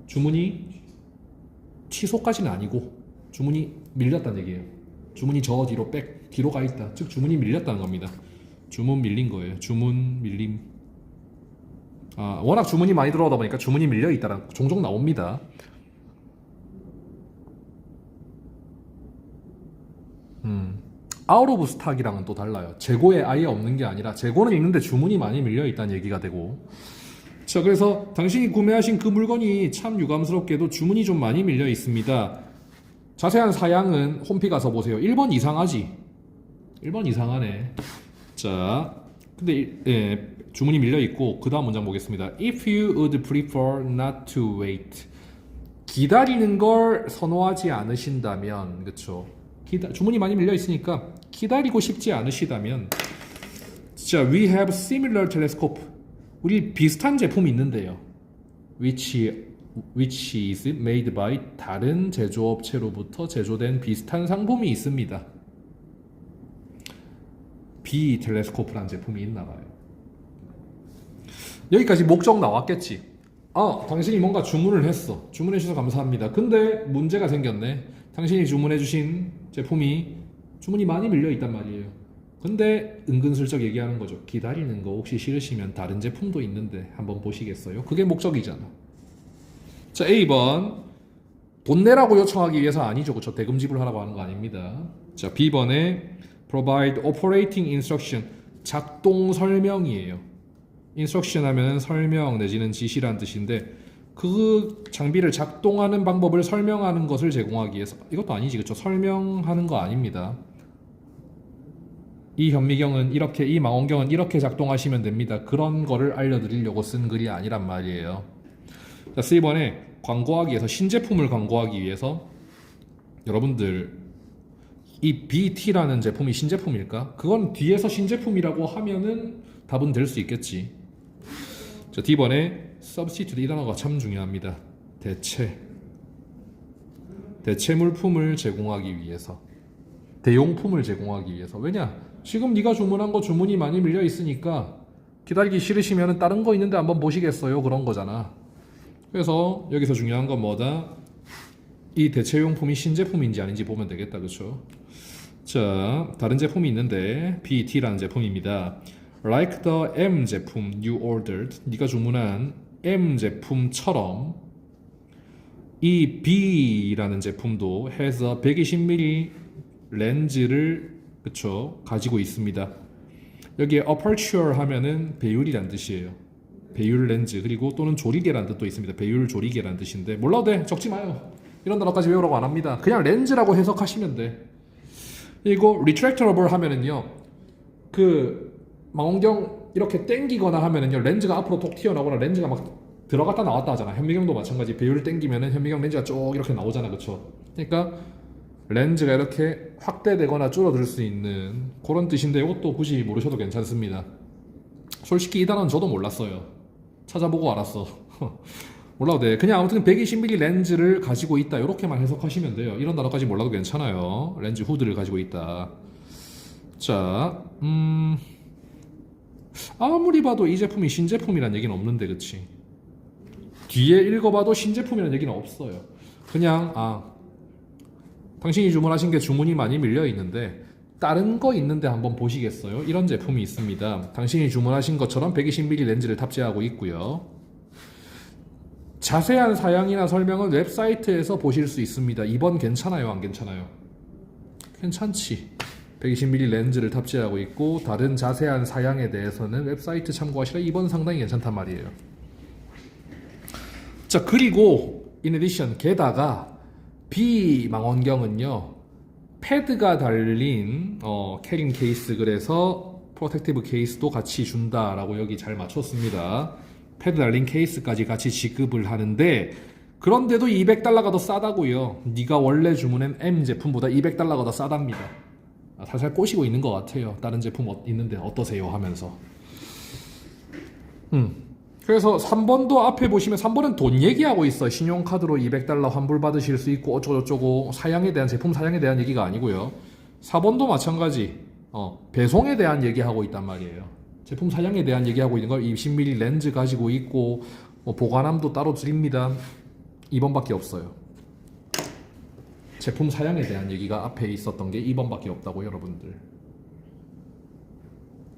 주문이 취소까지는 아니고 주문이 밀렸다는 얘기예요. 주문이 저 뒤로 뒤로 가 있다. 즉 주문이 밀렸다는 겁니다. 주문 밀린 거예요. 주문 밀림. 워낙 주문이 많이 들어오다 보니까 주문이 밀려 있다는 종종 나옵니다. 아웃 오브 스탁이랑은 또 달라요. 재고에 아예 없는 게 아니라 재고는 있는데 주문이 많이 밀려 있다는 얘기가 되고. 자, 그래서 당신이 구매하신 그 물건이 참 유감스럽게도 주문이 좀 많이 밀려 있습니다. 자세한 사양은 홈피 가서 보세요. 1번 이상하지? 1번 이상하네. 자, 근데 주문이 밀려 있고 그 다음 문장 보겠습니다. If you would prefer not to wait. 기다리는 걸 선호하지 않으신다면, 그쵸? 주문이 많이 밀려 있으니까 기다리고 싶지 않으시다면, 자, we have similar telescope. 우리 비슷한 제품이 있는데요. which is made by 다른 제조업체로부터 제조된 비슷한 상품이 있습니다. B 텔레스코프라는 제품이 있나 봐요. 여기까지 목적 나왔겠지. 당신이 뭔가 주문을 했어. 주문해 주셔서 감사합니다. 근데 문제가 생겼네. 당신이 주문해 주신 제품이 주문이 많이 밀려 있단 말이에요. 근데 은근슬쩍 얘기하는 거죠. 기다리는 거 혹시 싫으시면 다른 제품도 있는데 한번 보시겠어요? 그게 목적이잖아. 자, A번 돈 내라고 요청하기 위해서 아니죠. 그쵸? 대금 지불하라고 하는 거 아닙니다. 자, B번에 provide operating instruction, 작동 설명이에요. instruction 하면 설명 내지는 지시란 뜻인데 그 장비를 작동하는 방법을 설명하는 것을 제공하기 위해서. 이것도 아니지, 그쵸? 설명하는 거 아닙니다. 이 현미경은 이렇게, 이 망원경은 이렇게 작동하시면 됩니다. 그런 거를 알려드리려고 쓴 글이 아니란 말이에요. 자, C번에 광고하기 위해서, 신제품을 광고하기 위해서 여러분들 이 BT라는 제품이 신제품일까? 그건 뒤에서 신제품이라고 하면은 답은 될 수 있겠지. 자, D번에 substitute, 이 단어가 참 중요합니다. 대체 물품을 제공하기 위해서, 대용품을 제공하기 위해서. 왜냐? 지금 네가 주문한 거 주문이 많이 밀려 있으니까 기다리기 싫으시면 다른 거 있는데 한번 보시겠어요? 그런 거잖아. 그래서 여기서 중요한 건 뭐다? 이 대체용품이 신제품인지 아닌지 보면 되겠다. 그쵸? 자, 다른 제품이 있는데 BT라는 제품입니다. Like the M 제품 you ordered, 네가 주문한 M 제품처럼 이 B라는 제품도 has a 120mm 렌즈를, 그쵸, 가지고 있습니다. 여기에 aperture 하면은 배율이란 뜻이에요. 배율 렌즈, 그리고 또는 조리개라는 뜻도 있습니다. 배율 조리개라는 뜻인데 몰라도 돼. 적지 마요. 이런 단어까지 외우라고 안 합니다. 그냥 렌즈라고 해석하시면 돼. 그리고 retractable 하면은요, 그 망원경 이렇게 당기거나 하면은요, 렌즈가 앞으로 톡 튀어나오거나 렌즈가 막 들어갔다 나왔다 하잖아. 현미경도 마찬가지. 배율을 당기면은 현미경 렌즈가 쭉 이렇게 나오잖아. 그쵸? 그러니까 렌즈가 이렇게 확대되거나 줄어들 수 있는 그런 뜻인데 이것도 굳이 모르셔도 괜찮습니다. 솔직히 이 단어는 저도 몰랐어요. 찾아보고 알았어. 몰라도 돼. 그냥 아무튼 120mm 렌즈를 가지고 있다 이렇게만 해석하시면 돼요. 이런 단어까지 몰라도 괜찮아요. 렌즈 후드를 가지고 있다. 자, 아무리 봐도 이 제품이 신제품이란 얘기는 없는데, 그치? 뒤에 읽어봐도 신제품이란 얘기는 없어요. 그냥 당신이 주문하신 게 주문이 많이 밀려 있는데 다른 거 있는데 한번 보시겠어요? 이런 제품이 있습니다. 당신이 주문하신 것처럼 120mm 렌즈를 탑재하고 있고요. 자세한 사양이나 설명은 웹사이트에서 보실 수 있습니다. 2번 괜찮아요? 안 괜찮아요? 괜찮지. 120mm 렌즈를 탑재하고 있고 다른 자세한 사양에 대해서는 웹사이트 참고하시라. 이번 상당히 괜찮단 말이에요. 자, 그리고 in addition 게다가 비망원경은요 패드가 달린 캐링 케이스, 그래서 프로텍티브 케이스도 같이 준다라고 여기 잘 맞췄습니다. 패드 달린 케이스까지 같이 지급을 하는데 그런데도 $200가 더 싸다고요. 네가 원래 주문한 M 제품보다 $200가 더 싸답니다. 살살 꼬시고 있는 것 같아요. 다른 제품 있는데 어떠세요 하면서. 그래서 3번도 앞에 보시면 3번은 돈 얘기하고 있어. 신용카드로 $200 환불 받으실 수 있고 어쩌고저쩌고 사양에 대한, 제품 사양에 대한 얘기가 아니고요. 4번도 마찬가지 배송에 대한 얘기하고 있단 말이에요. 제품 사양에 대한 얘기하고 있는 걸 20mm 렌즈 가지고 있고 보관함도 따로 드립니다. 2번밖에 없어요. 제품 사양에 대한 얘기가 앞에 있었던 게 2번밖에 없다고 여러분들.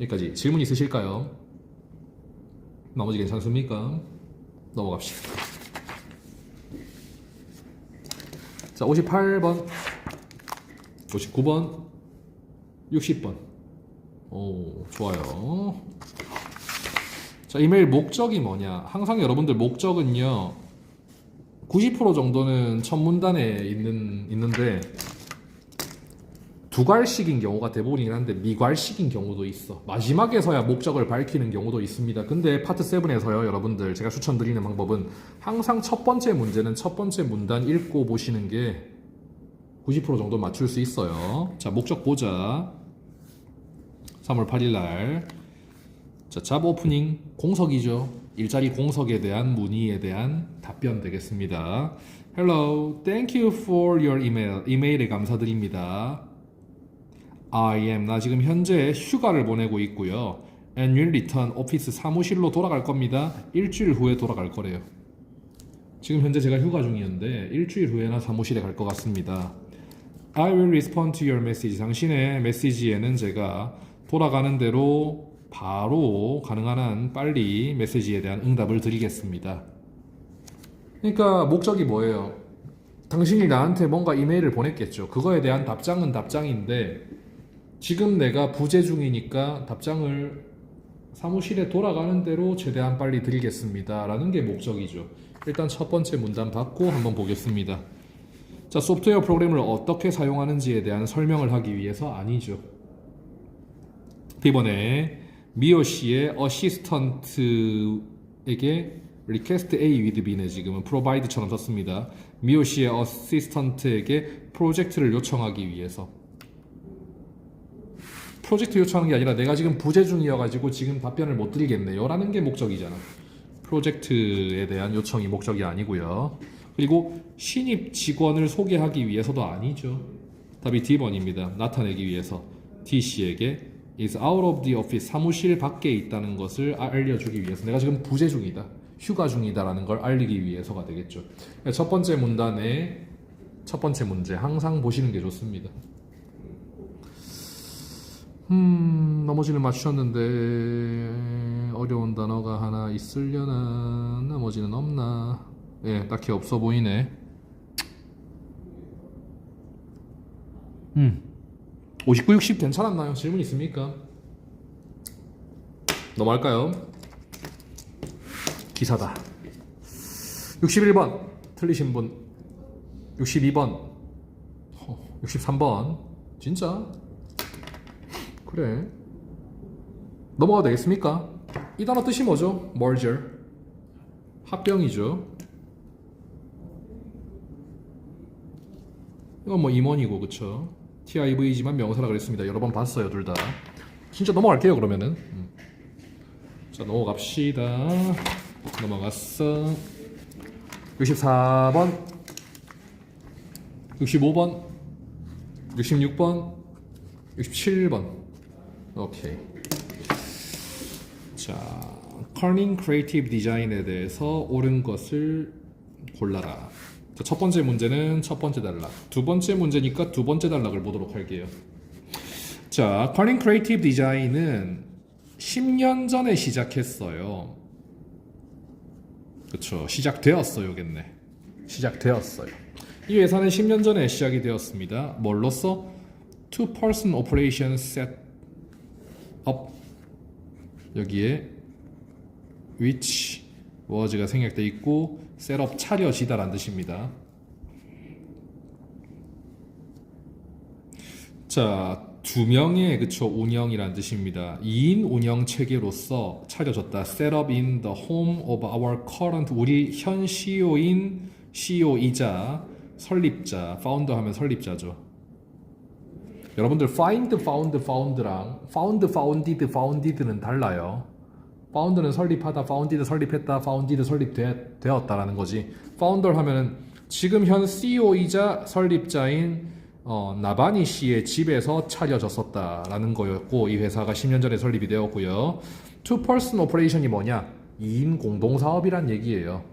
여기까지 질문 있으실까요? 나머지 괜찮습니까? 넘어갑시다. 자, 58번, 59번, 60번. 오, 좋아요. 자, 이메일 목적이 뭐냐? 항상 여러분들 목적은요 90% 정도는 첫 문단에 있는데 두괄식인 경우가 대부분이긴 한데 미괄식인 경우도 있어. 마지막에서야 목적을 밝히는 경우도 있습니다. 근데 파트 7에서요 여러분들 제가 추천드리는 방법은 항상 첫 번째 문제는 첫 번째 문단 읽고 보시는 게 90% 정도 맞출 수 있어요. 자, 목적 보자. 3월 8일 날. 자, 잡 오프닝 공석이죠. 일자리 공석에 대한 문의에 대한 답변 되겠습니다. Hello, thank you for your email. 이메일에 감사드립니다. I am, 나 지금 현재 휴가를 보내고 있고요. And will return 오피스 사무실로 돌아갈 겁니다. 일주일 후에 돌아갈 거래요. 지금 현재 제가 휴가 중이었는데 일주일 후에나 사무실에 갈 것 같습니다. I will respond to your message. 당신의 메시지에는 제가 돌아가는 대로 바로 가능한 한 빨리 메시지에 대한 응답을 드리겠습니다. 그러니까 목적이 뭐예요? 당신이 나한테 뭔가 이메일을 보냈겠죠. 그거에 대한 답장은 답장인데 지금 내가 부재 중이니까 답장을 사무실에 돌아가는 대로 최대한 빨리 드리겠습니다 라는 게 목적이죠. 일단 첫 번째 문단 받고 한번 보겠습니다. 자, 소프트웨어 프로그램을 어떻게 사용하는지에 대한 설명을 하기 위해서 아니죠. 이번에 미호 씨의 어시스턴트에게 request A with B네. 지금은 provide처럼 썼습니다. 미호 씨의 어시스턴트에게 프로젝트를 요청하기 위해서. 프로젝트 요청하는 게 아니라 내가 지금 부재 중이어가지고 지금 답변을 못 드리겠네요 라는 게 목적이잖아. 프로젝트에 대한 요청이 목적이 아니고요. 그리고 신입 직원을 소개하기 위해서도 아니죠. 답이 D번입니다. 나타내기 위해서 D씨에게 is out of the office, 사무실 밖에 있다는 것을 알려주기 위해서. 내가 지금 부재 중이다, 휴가 중이다 라는 걸 알리기 위해서가 되겠죠. 첫 번째 문단의 첫 번째 문제 항상 보시는 게 좋습니다. 나머지는 맞추셨는데 어려운 단어가 하나 있으려나? 나머지는 없나? 예, 딱히 없어 보이네. 59, 60 괜찮았나요? 질문 있습니까? 넘어갈까요? 기사다. 61번 틀리신 분. 62번 63번 진짜? 그래. 넘어가도 되겠습니까? 이 단어 뜻이 뭐죠? merger, 합병이죠. 이건 뭐 임원이고 그쵸? TIV지만 명사라 그랬습니다. 여러 번 봤어요 둘 다. 진짜 넘어갈게요 그러면은. 자, 넘어갑시다. 넘어갔어. 64번 65번 66번 67번 오케이. 자, 커닝 크리에이티브 디자인에 대해서 옳은 것을 골라라. 자, 첫 번째 문제는 첫 번째 단락, 두 번째 문제니까 두 번째 단락을 보도록 할게요. 자, 커닝 크리에이티브 디자인은 10년 전에 시작했어요. 그쵸, 시작되었어요겠네. 시작되었어요. 이 회사는 10년 전에 시작이 되었습니다. 뭘로써? two-person operation set up 여기에 which was가 생략되어 있고 set up 차려지다라는 뜻입니다. 자, 두 명의 그쵸 운영이란 뜻입니다. 2인 운영 체계로서 차려졌다. Set up in the home of our current 우리 현 CEO인 CEO이자 설립자, 파운더 하면 설립자죠. 여러분들 find, found, found랑 found, founded, founded는 달라요. found는 설립하다, founded 설립했다, founded 설립되었다라는 거지. founder 하면은 지금 현 CEO이자 설립자인 나바니 씨의 집에서 차려졌었다라는 거였고 이 회사가 10년 전에 설립이 되었고요. two-person operation이 뭐냐? 2인 공동사업이란 얘기예요.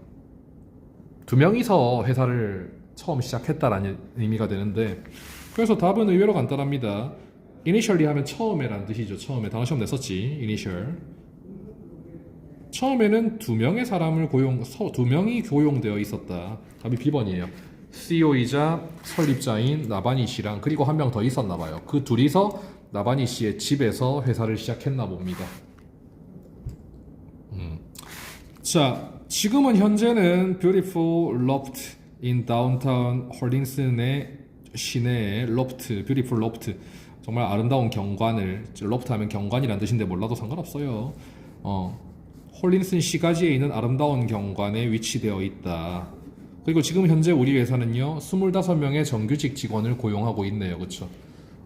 두 명이서 회사를 처음 시작했다라는 의미가 되는데 그래서 답은 의외로 간단합니다. initially 하면 처음에라는 뜻이죠. 처음에 단어 시험 냈었지. initial. 처음에는 두 명의 사람을 두 명이 고용되어 있었다. 답이 B번이에요. CEO이자 설립자인 나바니 씨랑 그리고 한 명 더 있었나 봐요. 그 둘이서 나바니 씨의 집에서 회사를 시작했나 봅니다. 자, 지금은 현재는 Beautiful Loft in Downtown 홀링슨의 시내의 로프트, Beautiful Loft 정말 아름다운 경관을 로프트 하면 경관이란 뜻인데 몰라도 상관없어요. 홀링슨 시가지에 있는 아름다운 경관에 위치되어 있다. 그리고 지금 현재 우리 회사는요 25명의 정규직 직원을 고용하고 있네요. 그쵸?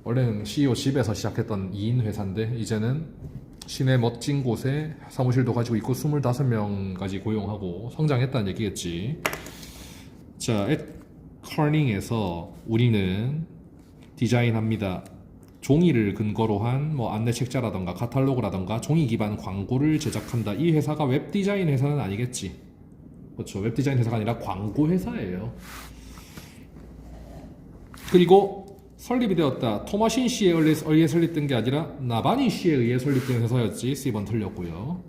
원래는 CEO 집에서 시작했던 2인 회사인데 이제는 시내 멋진 곳에 사무실도 가지고 있고 25명까지 고용하고 성장했다는 얘기겠지. 자, at 커닝에서 우리는 디자인합니다. 종이를 근거로 한 뭐 안내 책자라던가 카탈로그라던가 종이 기반 광고를 제작한다. 이 회사가 웹 디자인 회사는 아니겠지. 그렇죠. 웹 디자인 회사가 아니라 광고 회사예요. 그리고 설립이 되었다. 토마신 씨에 의해 설립된 게 아니라 나바니 씨에 의해 설립된 회사였지. C번 틀렸고요.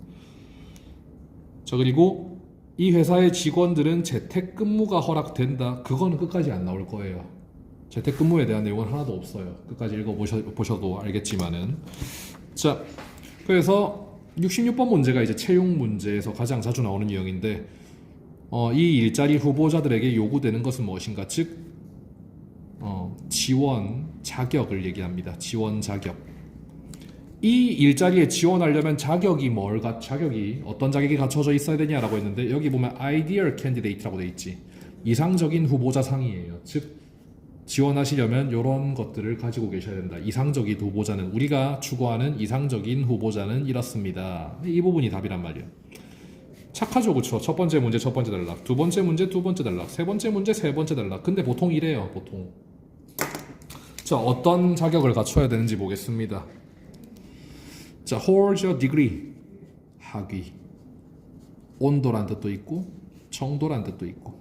자, 그리고 이 회사의 직원들은 재택근무가 허락된다. 그거는 끝까지 안 나올 거예요. 재택근무에 대한 내용은 하나도 없어요. 끝까지 읽어보셔도 알겠지만은. 자, 그래서 66번 문제가 이제 채용 문제에서 가장 자주 나오는 유형인데 이 일자리 후보자들에게 요구되는 것은 무엇인가? 즉 지원 자격을 얘기합니다. 지원 자격. 이 일자리에 지원하려면 자격이 어떤 자격이 갖춰져 있어야 되냐라고 했는데 여기 보면 Ideal Candidate라고 돼 있지. 이상적인 후보자 상이에요. 즉 지원하시려면 이런 것들을 가지고 계셔야 된다. 이상적인 후보자는 우리가 추구하는 이상적인 후보자는 이렇습니다. 이 부분이 답이란 말이에요. 착하죠, 그쵸? 첫 번째 문제, 첫 번째 단락. 두 번째 문제, 두 번째 단락. 세 번째 문제, 세 번째 단락. 근데 보통 이래요, 보통. 자, 어떤 자격을 갖춰야 되는지 보겠습니다. 자, hold your degree. 학위. 온도란 뜻도 있고, 정도란 뜻도 있고.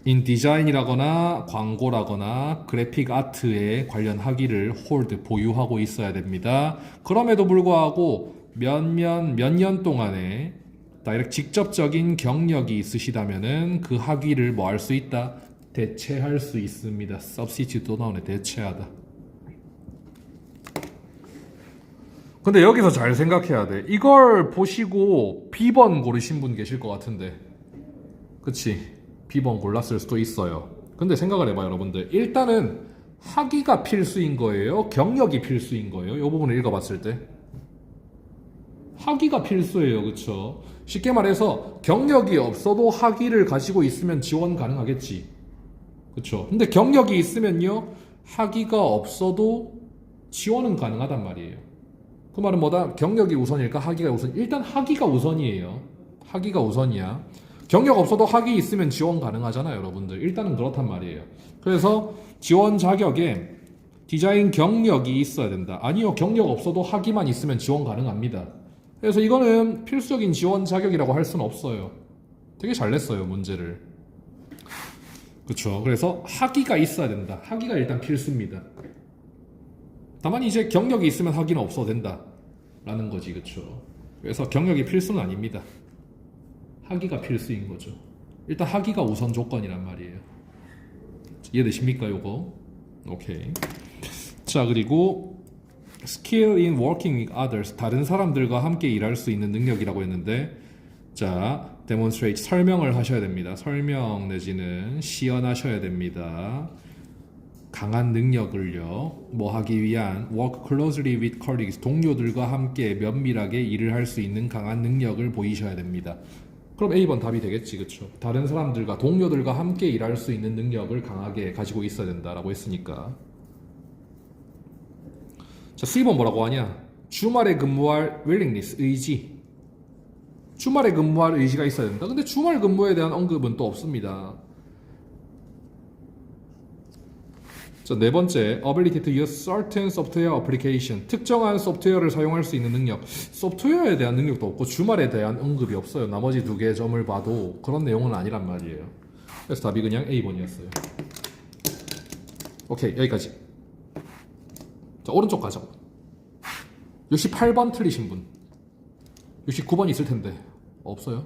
in design이라거나 광고라거나 그래픽 아트에 관련 학위를 hold 보유하고 있어야 됩니다. 그럼에도 불구하고 몇 년 동안의 다이렉트 직접적인 경력이 있으시다면은 그 학위를 뭐 할 수 있다? 대체할 수 있습니다. substitute도 나오네. 대체하다. 근데 여기서 잘 생각해야 돼. 이걸 보시고 B번 고르신 분 계실 것 같은데, 그치? B번 골랐을 수도 있어요. 근데 생각을 해봐요, 여러분들. 일단은 학위가 필수인 거예요? 경력이 필수인 거예요? 이 부분을 읽어봤을 때 학위가 필수예요. 그쵸? 쉽게 말해서 경력이 없어도 학위를 가지고 있으면 지원 가능하겠지. 그쵸? 근데 경력이 있으면요 학위가 없어도 지원은 가능하단 말이에요. 그 말은 뭐다? 경력이 우선일까? 학위가 우선? 일단 학위가 우선이에요. 학위가 우선이야. 경력 없어도 학위 있으면 지원 가능하잖아요, 여러분들. 일단은 그렇단 말이에요. 그래서 지원 자격에 디자인 경력이 있어야 된다. 아니요, 경력 없어도 학위만 있으면 지원 가능합니다. 그래서 이거는 필수적인 지원 자격이라고 할 수는 없어요. 되게 잘 냈어요, 문제를. 그렇죠. 그래서 학위가 있어야 된다. 학위가 일단 필수입니다. 다만 이제 경력이 있으면 학위는 없어도 된다 라는 거지. 그렇죠. 그래서 경력이 필수는 아닙니다. 학위가 필수인 거죠. 일단 하기가 우선 조건이란 말이에요. 이해되십니까 요거? 오케이. 자, 그리고 skill in working with others, 다른 사람들과 함께 일할 수 있는 능력이라고 했는데, 자, demonstrate, 설명을 하셔야 됩니다. 설명 내지는 시연하셔야 됩니다. 강한 능력을요, 뭐 하기 위한 work closely with colleagues, 동료들과 함께 면밀하게 일을 할 수 있는 강한 능력을 보이셔야 됩니다. 그럼 A번 답이 되겠지, 그쵸? 다른 사람들과, 동료들과 함께 일할 수 있는 능력을 강하게 가지고 있어야 된다라고 했으니까. 자, C번 뭐라고 하냐? 주말에 근무할 willingness, 의지. 주말에 근무할 의지가 있어야 된다. 근데 주말 근무에 대한 언급은 또 없습니다. 자, 네 번째, ability to use certain software application. 특정한 소프트웨어를 사용할 수 있는 능력. 소프트웨어에 대한 능력도 없고 주말에 대한 언급이 없어요. 나머지 두 개의 점을 봐도 그런 내용은 아니란 말이에요. 그래서 답이 그냥 A번이었어요. 오케이, 여기까지. 자, 오른쪽 가자고. 68번 틀리신 분. 69번 있을 텐데 없어요.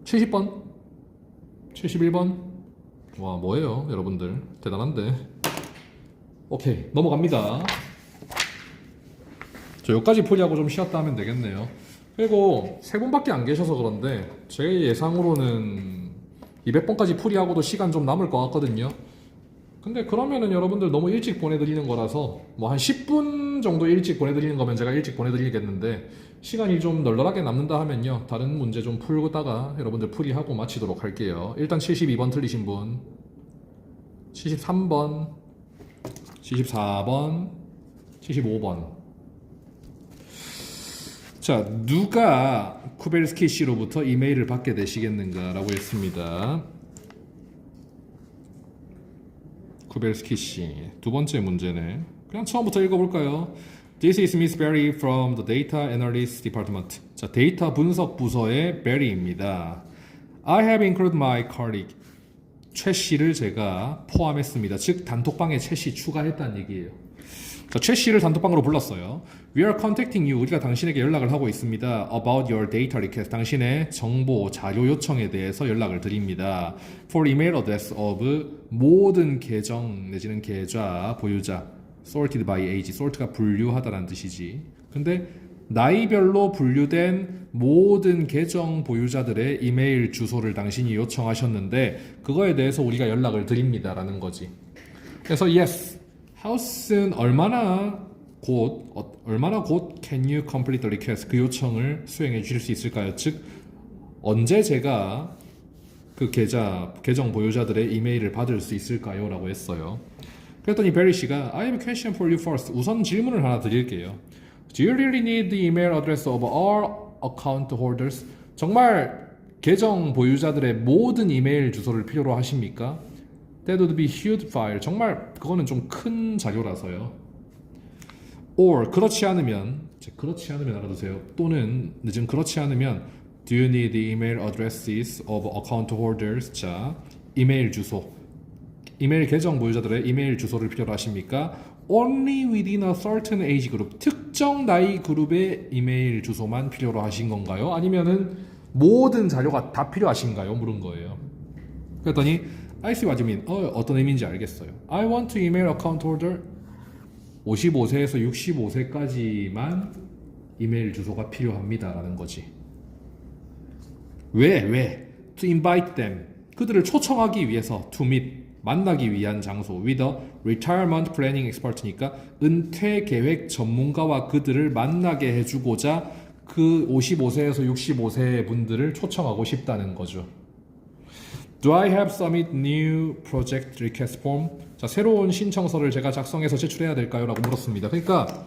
70번, 71번. 와, 뭐예요 여러분들, 대단한데. 오케이, 넘어갑니다. 저 여기까지 풀이하고 좀 쉬었다 하면 되겠네요. 그리고 3분밖에 안 계셔서 그런데 제 예상으로는 200번까지 풀이하고도 시간 좀 남을 것 같거든요. 근데 그러면은 여러분들 너무 일찍 보내드리는 거라서 뭐 한 10분 정도 일찍 보내드리는 거면 제가 일찍 보내드리겠는데, 시간이 좀 널널하게 남는다 하면요, 다른 문제 좀 풀다가 여러분들 풀이하고 마치도록 할게요. 일단 72번 틀리신 분, 73번, 74번, 75번. 자, 누가 쿠벨스키 씨로부터 이메일을 받게 되시겠는가라고 했습니다. 쿠벨스키 씨. 두 번째 문제네. 그냥 처음부터 읽어볼까요? This is Miss Berry from the Data Analysis Department. 자, 데이터 분석 부서의 베리입니다. I have included my colleague. 최 씨를 제가 포함했습니다. 즉 단톡방에 최 씨 추가했다는 얘기예요. 자, 최 씨를 단톡방으로 불렀어요. We are contacting you. 우리가 당신에게 연락을 하고 있습니다. About your data request. 당신의 정보, 자료 요청에 대해서 연락을 드립니다. For email address of 모든 계정 내지는 계좌 보유자. Sorted by age. Sort가 분류하다라는 뜻이지. 근데 나이별로 분류된 모든 계정 보유자들의 이메일 주소를 당신이 요청하셨는데 그거에 대해서 우리가 연락을 드립니다라는 거지. 그래서 yes. How soon, 얼마나 곧 can you complete the request? 그 요청을 수행해 주실 수 있을까요? 즉, 언제 제가 그 계정 보유자들의 이메일을 받을 수 있을까요? 라고 했어요. 그랬더니 베리 씨가 I have a question for you first. 우선 질문을 하나 드릴게요. Do you really need the email address of all account holders? 정말 계정 보유자들의 모든 이메일 주소를 필요로 하십니까? That would be huge file. 정말 그거는 좀 큰 자료라서요. Or 그렇지 않으면 알아두세요. 또는 늦은 그렇지 않으면 Do you need the email addresses of account holders? 자, 이메일 주소. 이메일 계정 보유자들의 이메일 주소를 필요로 하십니까? Only within a certain age group. 특정 나이 그룹의 이메일 주소만 필요로 하신 건가요? 아니면은 모든 자료가 다 필요하신가요? 물은 거예요. 그랬더니 I see what you mean. 어떤 의미인지 알겠어요. I want to email account holder 55세에서 65세까지만 이메일 주소가 필요합니다 라는 거지. 왜? To invite them. 그들을 초청하기 위해서 to meet. 만나기 위한 장소. with a retirement planning expert니까 은퇴 계획 전문가와 그들을 만나게 해주고자 그 55세에서 65세 분들을 초청하고 싶다는 거죠. Do I have submit new project request form? 자, 새로운 신청서를 제가 작성해서 제출해야 될까요? 라고 물었습니다. 그러니까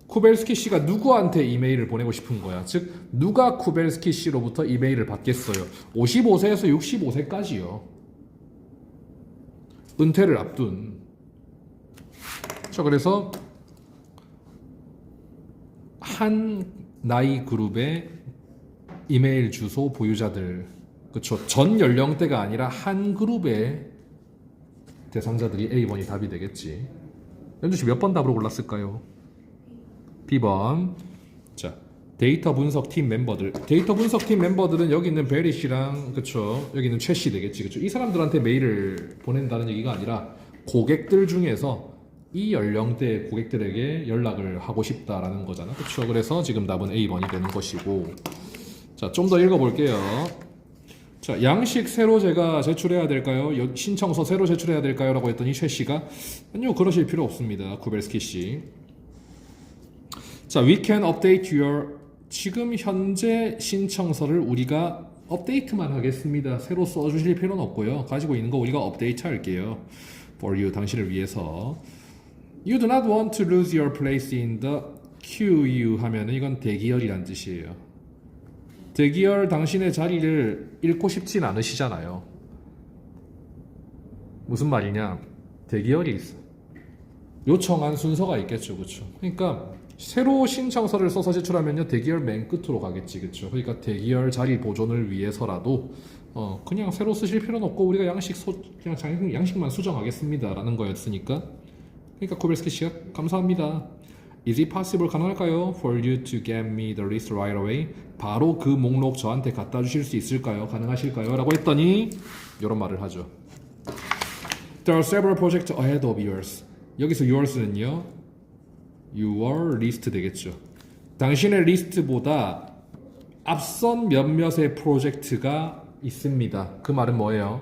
쿠벨스키 씨가 누구한테 이메일을 보내고 싶은 거야. 즉, 누가 쿠벨스키 씨로부터 이메일을 받겠어요? 55세에서 65세까지요. 은퇴를 앞둔. 자, 그래서 한 나이 그룹의 이메일 주소 보유자들, 그렇죠. 전 연령대가 아니라 한 그룹의 대상자들이 A번이 답이 되겠지. 연주씨 몇 번 답으로 골랐을까요? B번. 자, 데이터 분석팀 멤버들. 데이터 분석팀 멤버들은 여기 있는 베리 씨랑 그쵸? 여기 있는 최 씨 되겠지, 그쵸? 이 사람들한테 메일을 보낸다는 얘기가 아니라 고객들 중에서 이 연령대 고객들에게 연락을 하고 싶다라는 거잖아, 그쵸? 그래서 지금 답은 A번이 되는 것이고, 자, 좀 더 읽어볼게요. 자, 양식 새로 제가 제출해야 될까요? 신청서 새로 제출해야 될까요? 라고 했더니 최 씨가 아니요, 그러실 필요 없습니다. 쿠벨스키 씨. 자, we can update your 지금 현재 신청서를 우리가 업데이트만 하겠습니다. 새로 써주실 필요는 없고요. 가지고 있는 거 우리가 업데이트 할게요. For you, 당신을 위해서. You do not want to lose your place in the queue 하면은 이건 대기열이란 뜻이에요. 대기열 당신의 자리를 잃고 싶진 않으시잖아요. 무슨 말이냐? 대기열이 있어. 요청한 순서가 있겠죠, 그렇죠? 그러니까 새로 신청서를 써서 제출하면요 대기열 맨 끝으로 가겠지, 그렇죠? 그러니까 대기열 자리 보존을 위해서라도 그냥 새로 쓰실 필요는 없고 우리가 그냥 양식만 수정하겠습니다라는 거였으니까. 그러니까 코벨스키 씨가 감사합니다. Is it possible 가능할까요? For you to get me the list right away. 바로 그 목록 저한테 갖다 주실 수 있을까요? 가능하실까요? 라고 했더니 이런 말을 하죠. There are several projects ahead of yours. 여기서 yours는요 your list 되겠죠. 당신의 리스트보다 앞선 몇몇의 프로젝트가 있습니다. 그 말은 뭐예요?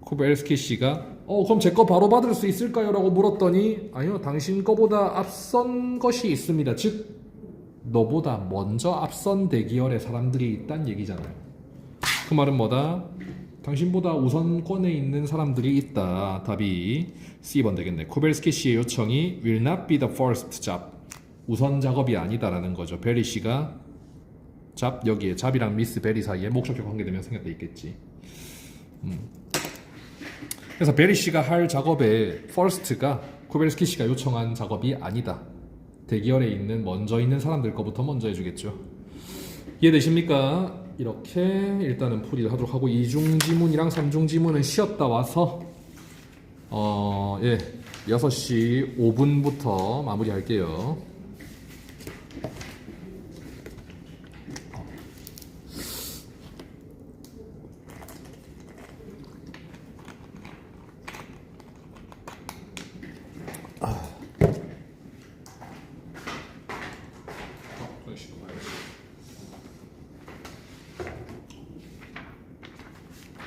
코벨스키 씨가 그럼 제 거 바로 받을 수 있을까요? 라고 물었더니 아니요, 당신 거보다 앞선 것이 있습니다. 즉 너보다 먼저 앞선 대기열의 사람들이 있다는 얘기잖아요. 그 말은 뭐다? 당신보다 우선권에 있는 사람들이 있다. 답이 C번 되겠네. 코벨스키 씨의 요청이 will not be the first job. 우선 작업이 아니다라는 거죠. 베리 씨가 여기에 잡이랑 미스 베리 사이에 목적격 관계되면 생각돼 있겠지. 그래서 베리 씨가 할 작업의 first가 코벨스키 씨가 요청한 작업이 아니다. 대기열에 있는 먼저 있는 사람들 거부터 먼저 해주겠죠. 이해되십니까? 이렇게 일단은 풀이를 하도록 하고 2중 지문이랑 3중 지문은 쉬었다 와서 6시 5분부터 마무리할게요.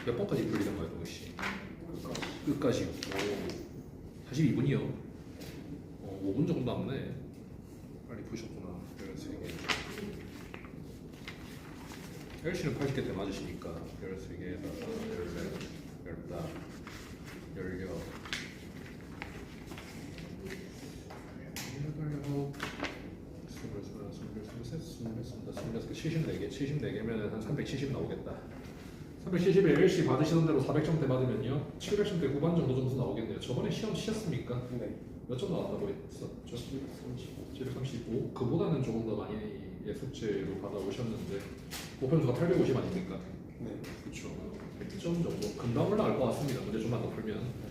몇 번까지 풀리던 거예요, 혹시? 끝까지요. 42분이요. 5분 정도 남네. 빨리 푸셨구나. 13개. 10시는 80개 때 맞으시니까 13개에다가 14, 15, 16, 74개, 74개면 한 370 나오겠다. 370에 10시 받으시던 대로 400점대 받으면요 700점대 후반 정도 점수 나오겠네요. 저번에 시험 치셨습니까? 네. 몇 점 나왔다고 했었죠? 735. 그보다는 조금 더 많이 숙제로 받아오셨는데 목표점수가 850 아닙니까? 네. 그렇죠. 100점 정도 금방 올라갈 것 같습니다. 문제 좀만 더 풀면.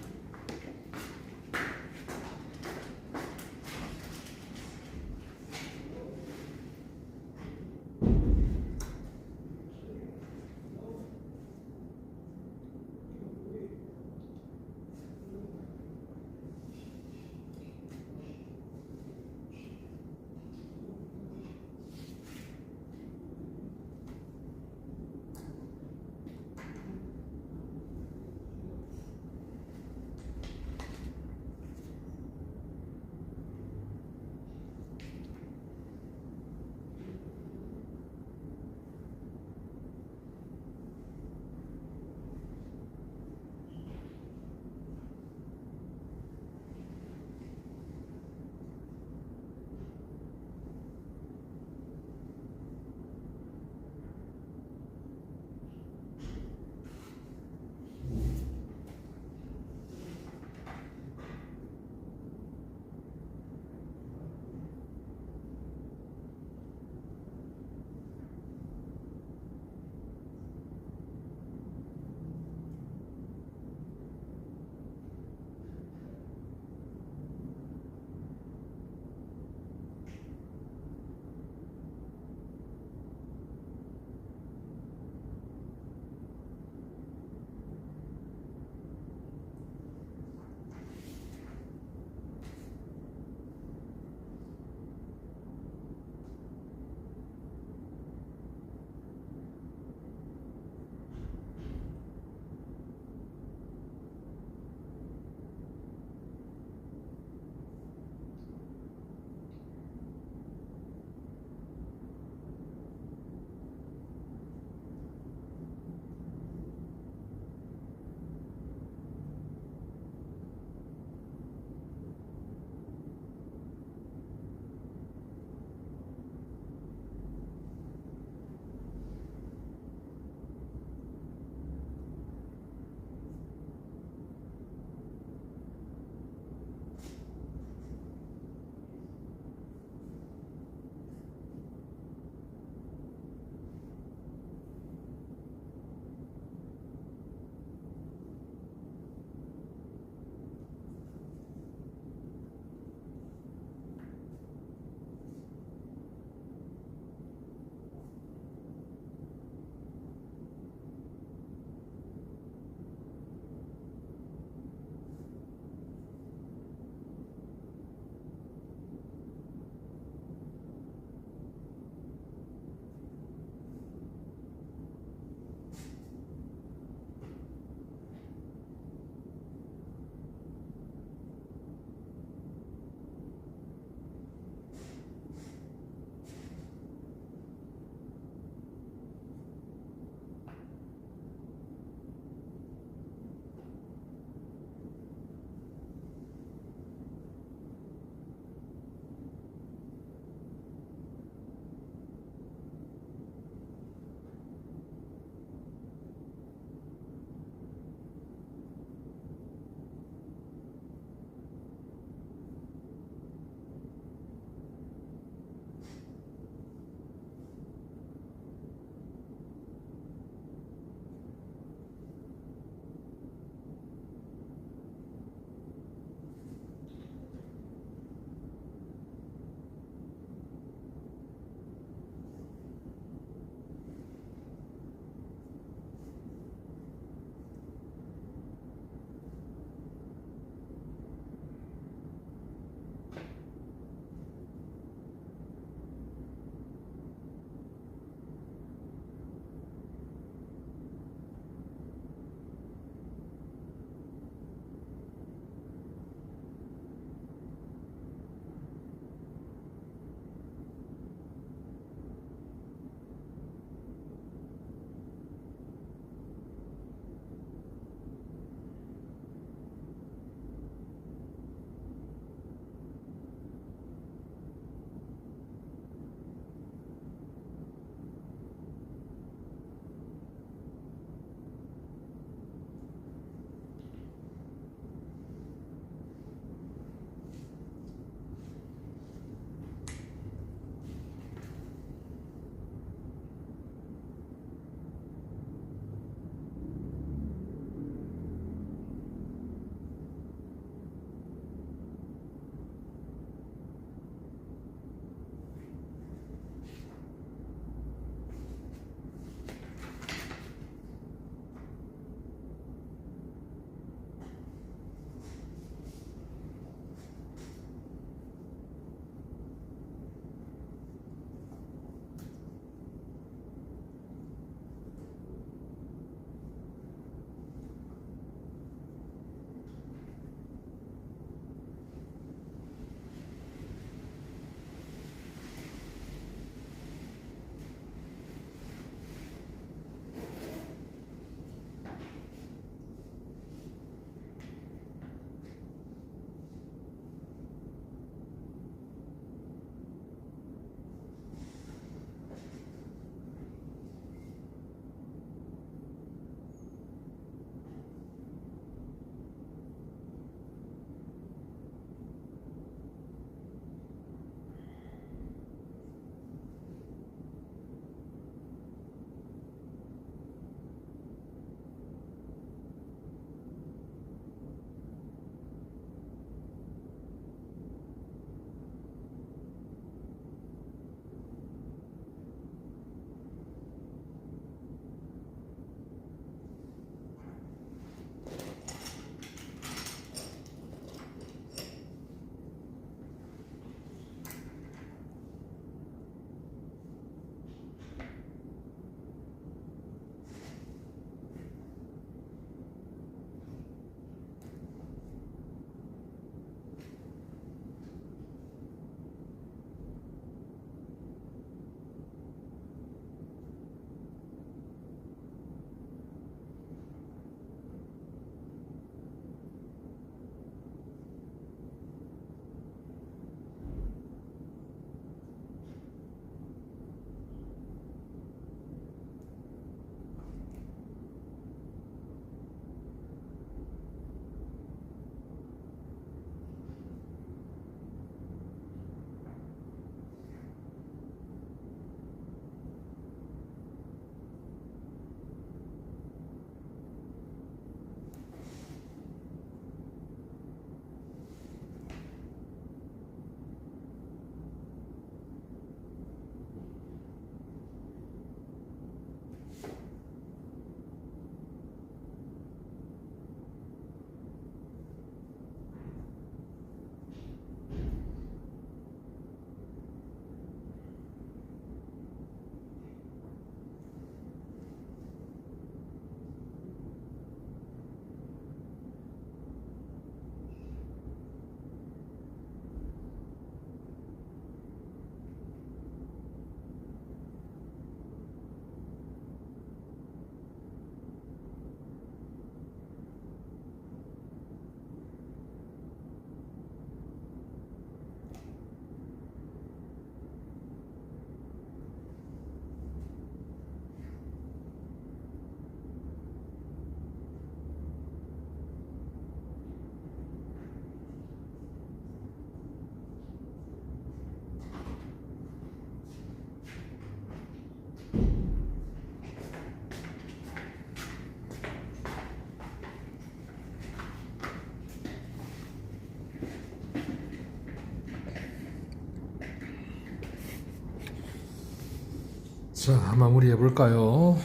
자, 마무리해 볼까요?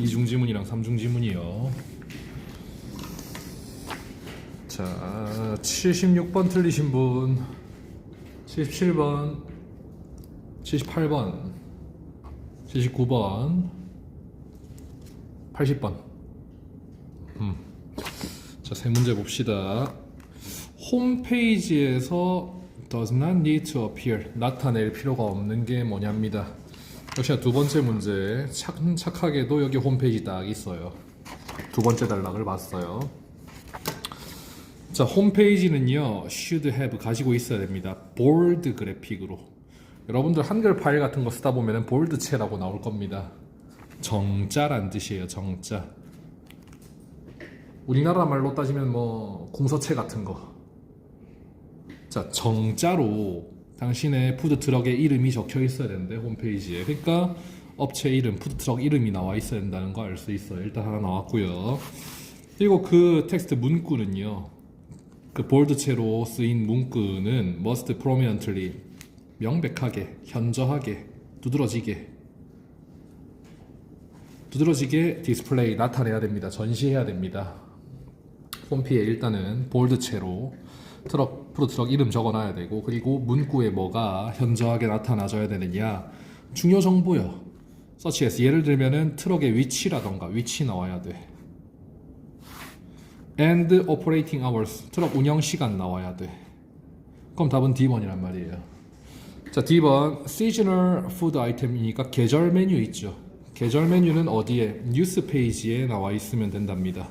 이중 지문이랑 삼중 지문이요. 자, 76번 틀리신 분, 77번, 78번, 79번, 80번. 자, 세 문제 봅시다. 홈페이지에서 does not need to appear, 나타낼 필요가 없는 게 뭐냐입니다. 역시나 두 번째 문제, 착하게도 여기 홈페이지 딱 있어요. 두 번째 단락을 봤어요. 자, 홈페이지는요, should have 가지고 있어야 됩니다. bold 그래픽으로. 여러분들 한글 파일 같은 거 쓰다 보면은 볼드체라고 나올 겁니다. 정자란 뜻이에요, 정자. 우리나라 말로 따지면 뭐 공서체 같은 거. 자, 정자로 당신의 푸드트럭의 이름이 적혀 있어야 되는데 홈페이지에. 그러니까 업체 이름, 푸드트럭 이름이 나와 있어야 된다는 거 알 수 있어요. 일단 하나 나왔고요. 그리고 그 텍스트 문구는요, 그 볼드체로 쓰인 문구는 must prominently, 명백하게, 현저하게, 두드러지게 디스플레이, 나타내야 됩니다. 전시해야 됩니다. 홈피에 일단은 볼드체로 푸드트럭 이름 적어놔야 되고, 그리고 문구에 뭐가 현저하게 나타나줘야 되느냐, 중요 정보요. 서치에서 예를 들면은 트럭의 위치라던가, 위치 나와야 돼. and operating hours, 트럭 운영 시간 나와야 돼. 그럼 답은 D번이란 말이에요. 자, D번 seasonal food item이니까 계절 메뉴 있죠. 계절 메뉴는 어디에? 뉴스 페이지에 나와 있으면 된답니다.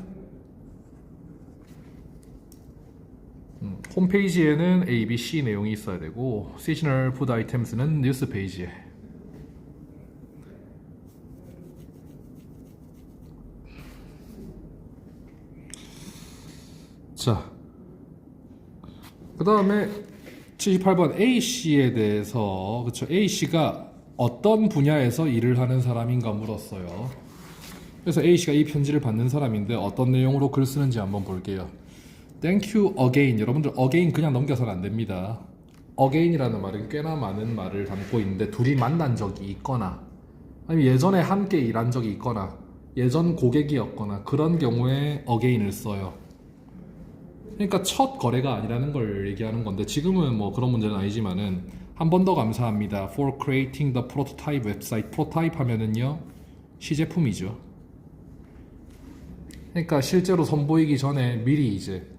홈페이지에는 A, B, C 내용이 있어야 되고, seasonal food items는 뉴스 페이지에. 자, 그 다음에 78번 A씨에 대해서, 그쵸, A씨가 어떤 분야에서 일을 하는 사람인가 물었어요. 그래서 A씨가 이 편지를 받는 사람인데 어떤 내용으로 글 쓰는지 한번 볼게요. Thank you again. 여러분들 again 그냥 넘겨서는 안 됩니다. again이라는 말은 꽤나 많은 말을 담고 있는데, 둘이 만난 적이 있거나 아니면 예전에 함께 일한 적이 있거나 예전 고객이었거나 그런 경우에 again을 써요. 그러니까 첫 거래가 아니라는 걸 얘기하는 건데, 지금은 뭐 그런 문제는 아니지만은 한 번 더 감사합니다. For creating the prototype website. 프로타입 하면은요, 시제품이죠. 그러니까 실제로 선보이기 전에 미리 이제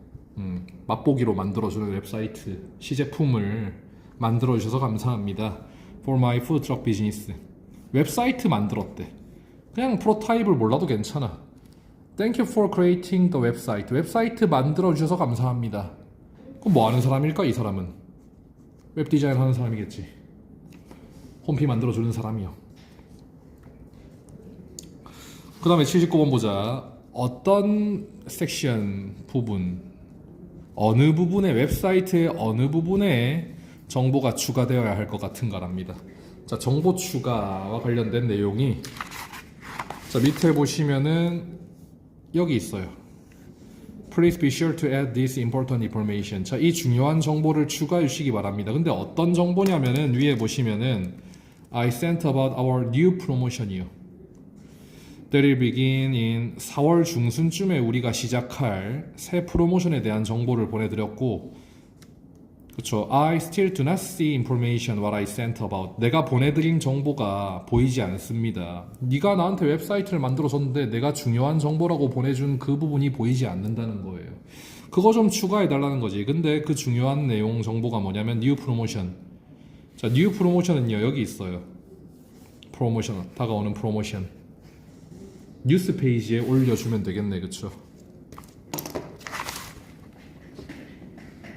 맛보기로 만들어주는 웹사이트, 시제품을 만들어주셔서 감사합니다. For my food truck business. 웹사이트 만들었대. 그냥 프로타입을 몰라도 괜찮아. Thank you for creating the website. 웹사이트 만들어주셔서 감사합니다. 그럼 뭐 하는 사람일까, 이 사람은? 웹 디자인 하는 사람이겠지. 홈피 만들어주는 사람이요. 그 다음에 79번 보자. 어떤 섹션 부분, 어느 부분에, 웹사이트의 어느 부분에 정보가 추가되어야 할 것 같은가랍니다. 자, 정보 추가와 관련된 내용이, 자, 밑에 보시면은 여기 있어요. Please be sure to add this important information. 자, 이 중요한 정보를 추가해 주시기 바랍니다. 근데 어떤 정보냐면은 위에 보시면은 I sent about our new promotion이요. That will begin in 4월 중순쯤에 우리가 시작할 새 프로모션에 대한 정보를 보내드렸고, 그쵸. I still do not see information what I sent about. 내가 보내드린 정보가 보이지 않습니다. 네가 나한테 웹사이트를 만들어줬는데 내가 중요한 정보라고 보내준 그 부분이 보이지 않는다는 거예요. 그거 좀 추가해달라는 거지. 근데 그 중요한 내용 정보가 뭐냐면 new promotion. 자, new promotion은요, 여기 있어요. 프로모션, 다가오는 프로모션. 뉴스 페이지에 올려주면 되겠네, 그쵸?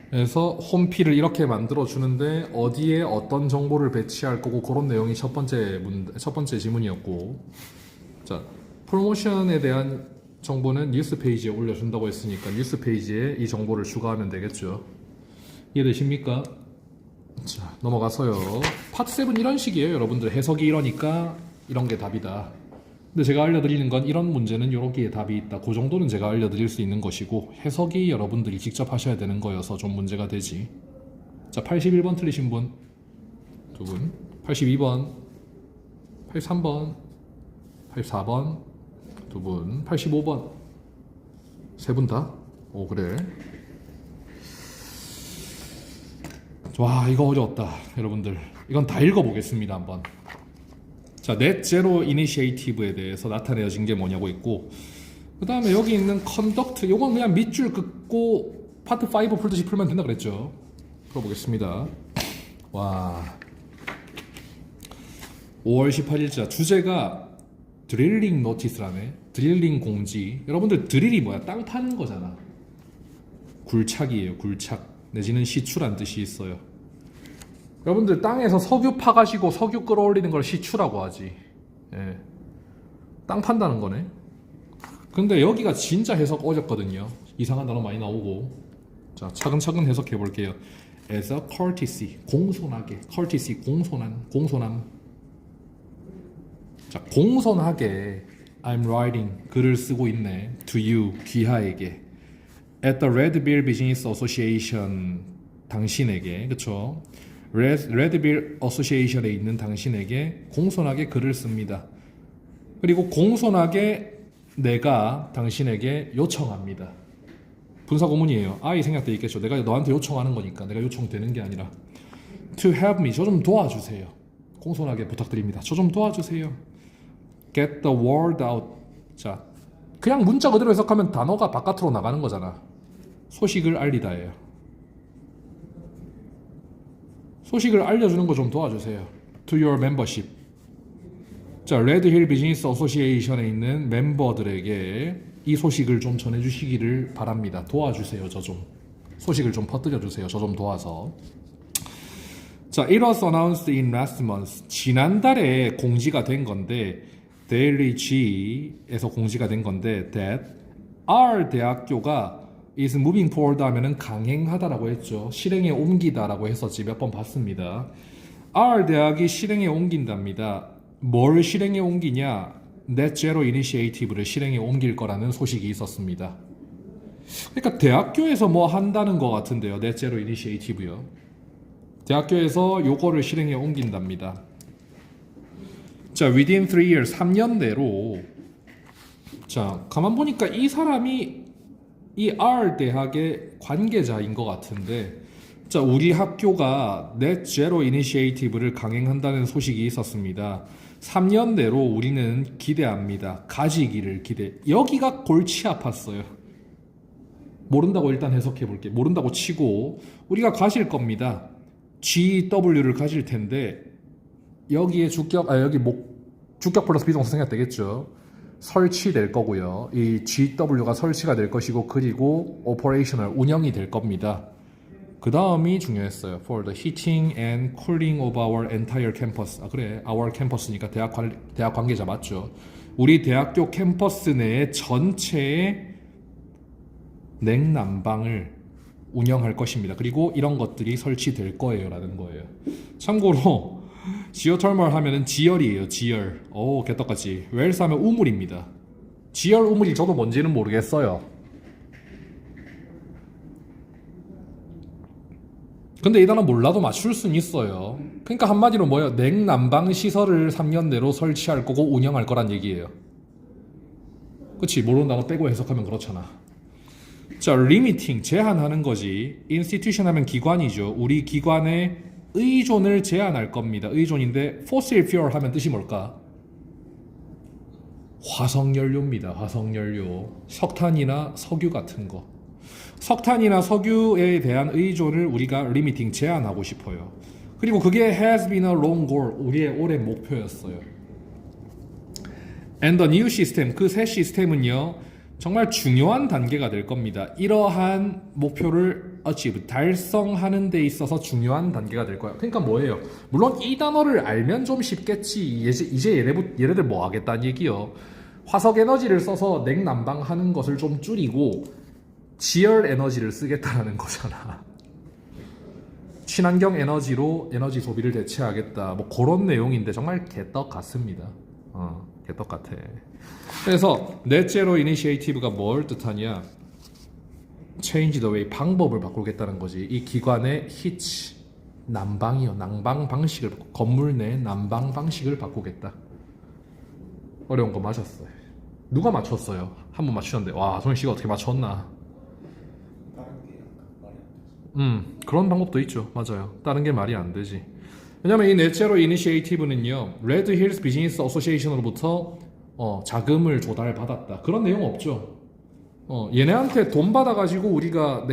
그래서 홈피를 이렇게 만들어 주는데 어디에 어떤 정보를 배치할 거고, 그런 내용이 첫 번째 지문이었고, 자, 프로모션에 대한 정보는 뉴스 페이지에 올려준다고 했으니까 뉴스 페이지에 이 정보를 추가하면 되겠죠. 이해되십니까? 자, 넘어가서요. 파트 7 이런 식이에요. 여러분들 해석이 이러니까 이런 게 답이다. 근데 제가 알려드리는 건 이런 문제는 요렇게 답이 있다. 그 정도는 제가 알려드릴 수 있는 것이고, 해석이 여러분들이 직접 하셔야 되는 거여서 좀 문제가 되지. 자, 81번 틀리신 분 두 분, 82번 83번, 84번, 두 분, 85번, 세 분 다? 오, 그래. 와, 이거 어려웠다, 여러분들. 이건 다 읽어보겠습니다, 한번. 자, Net Zero Initiative에 대해서 나타내어진 게 뭐냐고 있고, 그 다음에 여기 있는 Conduct, 요건 그냥 밑줄 긋고 파트 5 풀듯이 풀면 된다 그랬죠. 풀어보겠습니다. 와, 5월 18일자 주제가 드릴링 노티스라네. 드릴링 공지. 여러분들 드릴이 뭐야? 땅 파는 거잖아. 굴착이에요. 굴착 내지는 시추란 뜻이 있어요. 여러분들 땅에서 석유 파가시고 석유 끌어올리는 걸 시추라고 하지. 예. 땅 판다는 거네. 근데 여기가 진짜 해석 어렵거든요. 이상한 단어 많이 나오고. 자, 차근차근 해석해 볼게요. As a courtesy, 공손하게. courtesy, 공손함. 자, 공손하게 I'm writing, 글을 쓰고 있네. To you, 귀하에게. At the Red Bear Business Association, 당신에게, 그쵸? Red Bear Association에 있는 당신에게 공손하게 글을 씁니다. 그리고 공손하게 내가 당신에게 요청합니다. 분사구문이에요. I 생략돼 있겠죠. 내가 너한테 요청하는 거니까. 내가 요청되는 게 아니라. To help me, 저 좀 도와주세요. 공손하게 부탁드립니다. 저 좀 도와주세요. Get the word out. 자, 그냥 문자 그대로 해석하면 단어가 바깥으로 나가는 거잖아. 소식을 알리다예요. 소식을 알려주는 거 좀 도와주세요. To your membership. 자, Red Hill Business Association에 있는 멤버들에게 이 소식을 좀 전해주시기를 바랍니다. 도와주세요. 저 좀. 소식을 좀 퍼뜨려주세요. 저 좀 도와서. 자, it was announced in last month. 지난달에 공지가 된 건데 Daily G에서 공지가 된 건데 that our 대학교가 is moving forward 하면은 강행하다라고 했죠. 실행에 옮기다라고 했었지. 몇 번 봤습니다. our 대학이 실행에 옮긴답니다. 뭘 실행에 옮기냐? Net Zero Initiative를 실행에 옮길 거라는 소식이 있었습니다. 그러니까 대학교에서 뭐 한다는 것 같은데요. Net Zero Initiative요. 대학교에서 요거를 실행에 옮긴답니다. 자, within 3 years, 3년 내로. 자, 가만 보니까 이 사람이 이 R 대학의 관계자인 것 같은데, 자, 우리 학교가 Net Zero Initiative를 강행한다는 소식이 있었습니다. 3년 내로 우리는 기대합니다. 가지기를 기대. 여기가 골치 아팠어요. 모른다고 일단 해석해 볼게. 모른다고 치고 우리가 가질 겁니다. GW를 가질 텐데 여기에 주격 플러스 비동사 생략되겠죠. 설치될 거고요. 이 GW가 설치가 될 것이고 그리고 operational 운영이 될 겁니다. 그 다음이 중요했어요. For the heating and cooling of our entire campus. 아, 그래. our campus니까 대학 관계자 맞죠. 우리 대학교 캠퍼스 내에 전체의 냉난방을 운영할 것입니다. 그리고 이런 것들이 설치될 거예요. 라는 거예요. 참고로 지오털멀 하면은 지열이에요. 지열. 오, 개떡같이. 웰스 하면 우물입니다. 지열 우물이 저도 뭔지는 모르겠어요. 근데 이 단어 몰라도 맞출 수는 있어요. 그러니까 한마디로 뭐예요? 냉난방 시설을 3년 내로 설치할 거고 운영할 거란 얘기예요. 그치? 모르는 단어 빼고 해석하면 그렇잖아. 자, limiting, 제한하는 거지. institution 하면 기관이죠. 우리 기관의 의존을 제한할 겁니다. 의존인데 fossil fuel 하면 뜻이 뭘까? 화석연료입니다. 화석연료. 석탄이나 석유 같은 거. 석탄이나 석유에 대한 의존을 우리가 limiting, 제한하고 싶어요. 그리고 그게 has been a long goal, 우리의 오랜 목표였어요. And the new system, 그 새 시스템은요 정말 중요한 단계가 될 겁니다. 이러한 목표를 achieve, 달성하는 데 있어서 중요한 단계가 될 거예요. 그러니까 뭐예요? 물론 이 단어를 알면 좀 쉽겠지. 이제 얘네들 뭐 하겠다는 얘기요. 화석 에너지를 써서 냉난방하는 것을 좀 줄이고 지열 에너지를 쓰겠다는 거잖아. 친환경 에너지로 에너지 소비를 대체하겠다. 뭐 그런 내용인데 정말 개떡 같습니다. 개떡 같아. 그래서 Net Zero Initiative가 뭘 뜻하냐? Change the way, 방법을 바꾸겠다는 거지. 이 기관의 heat, 난방이요. 난방 방식을, 건물 내 난방 방식을 바꾸겠다. 어려운 거 맞았어요. 누가 맞췄어요? 한 번 맞추셨는데 와 정현 씨가 어떻게 맞췄나? 다른 게 약간 말이 안 되죠. 그런 방법도 있죠. 맞아요. 다른 게 말이 안 되지. 왜냐면 이 넷제로 이니시에이티브는요 레드 힐스 비즈니스 어소시에이션으로부터 자금을 조달받았다 그런 내용 없죠. 얘네한테 돈 받아가지고 우리가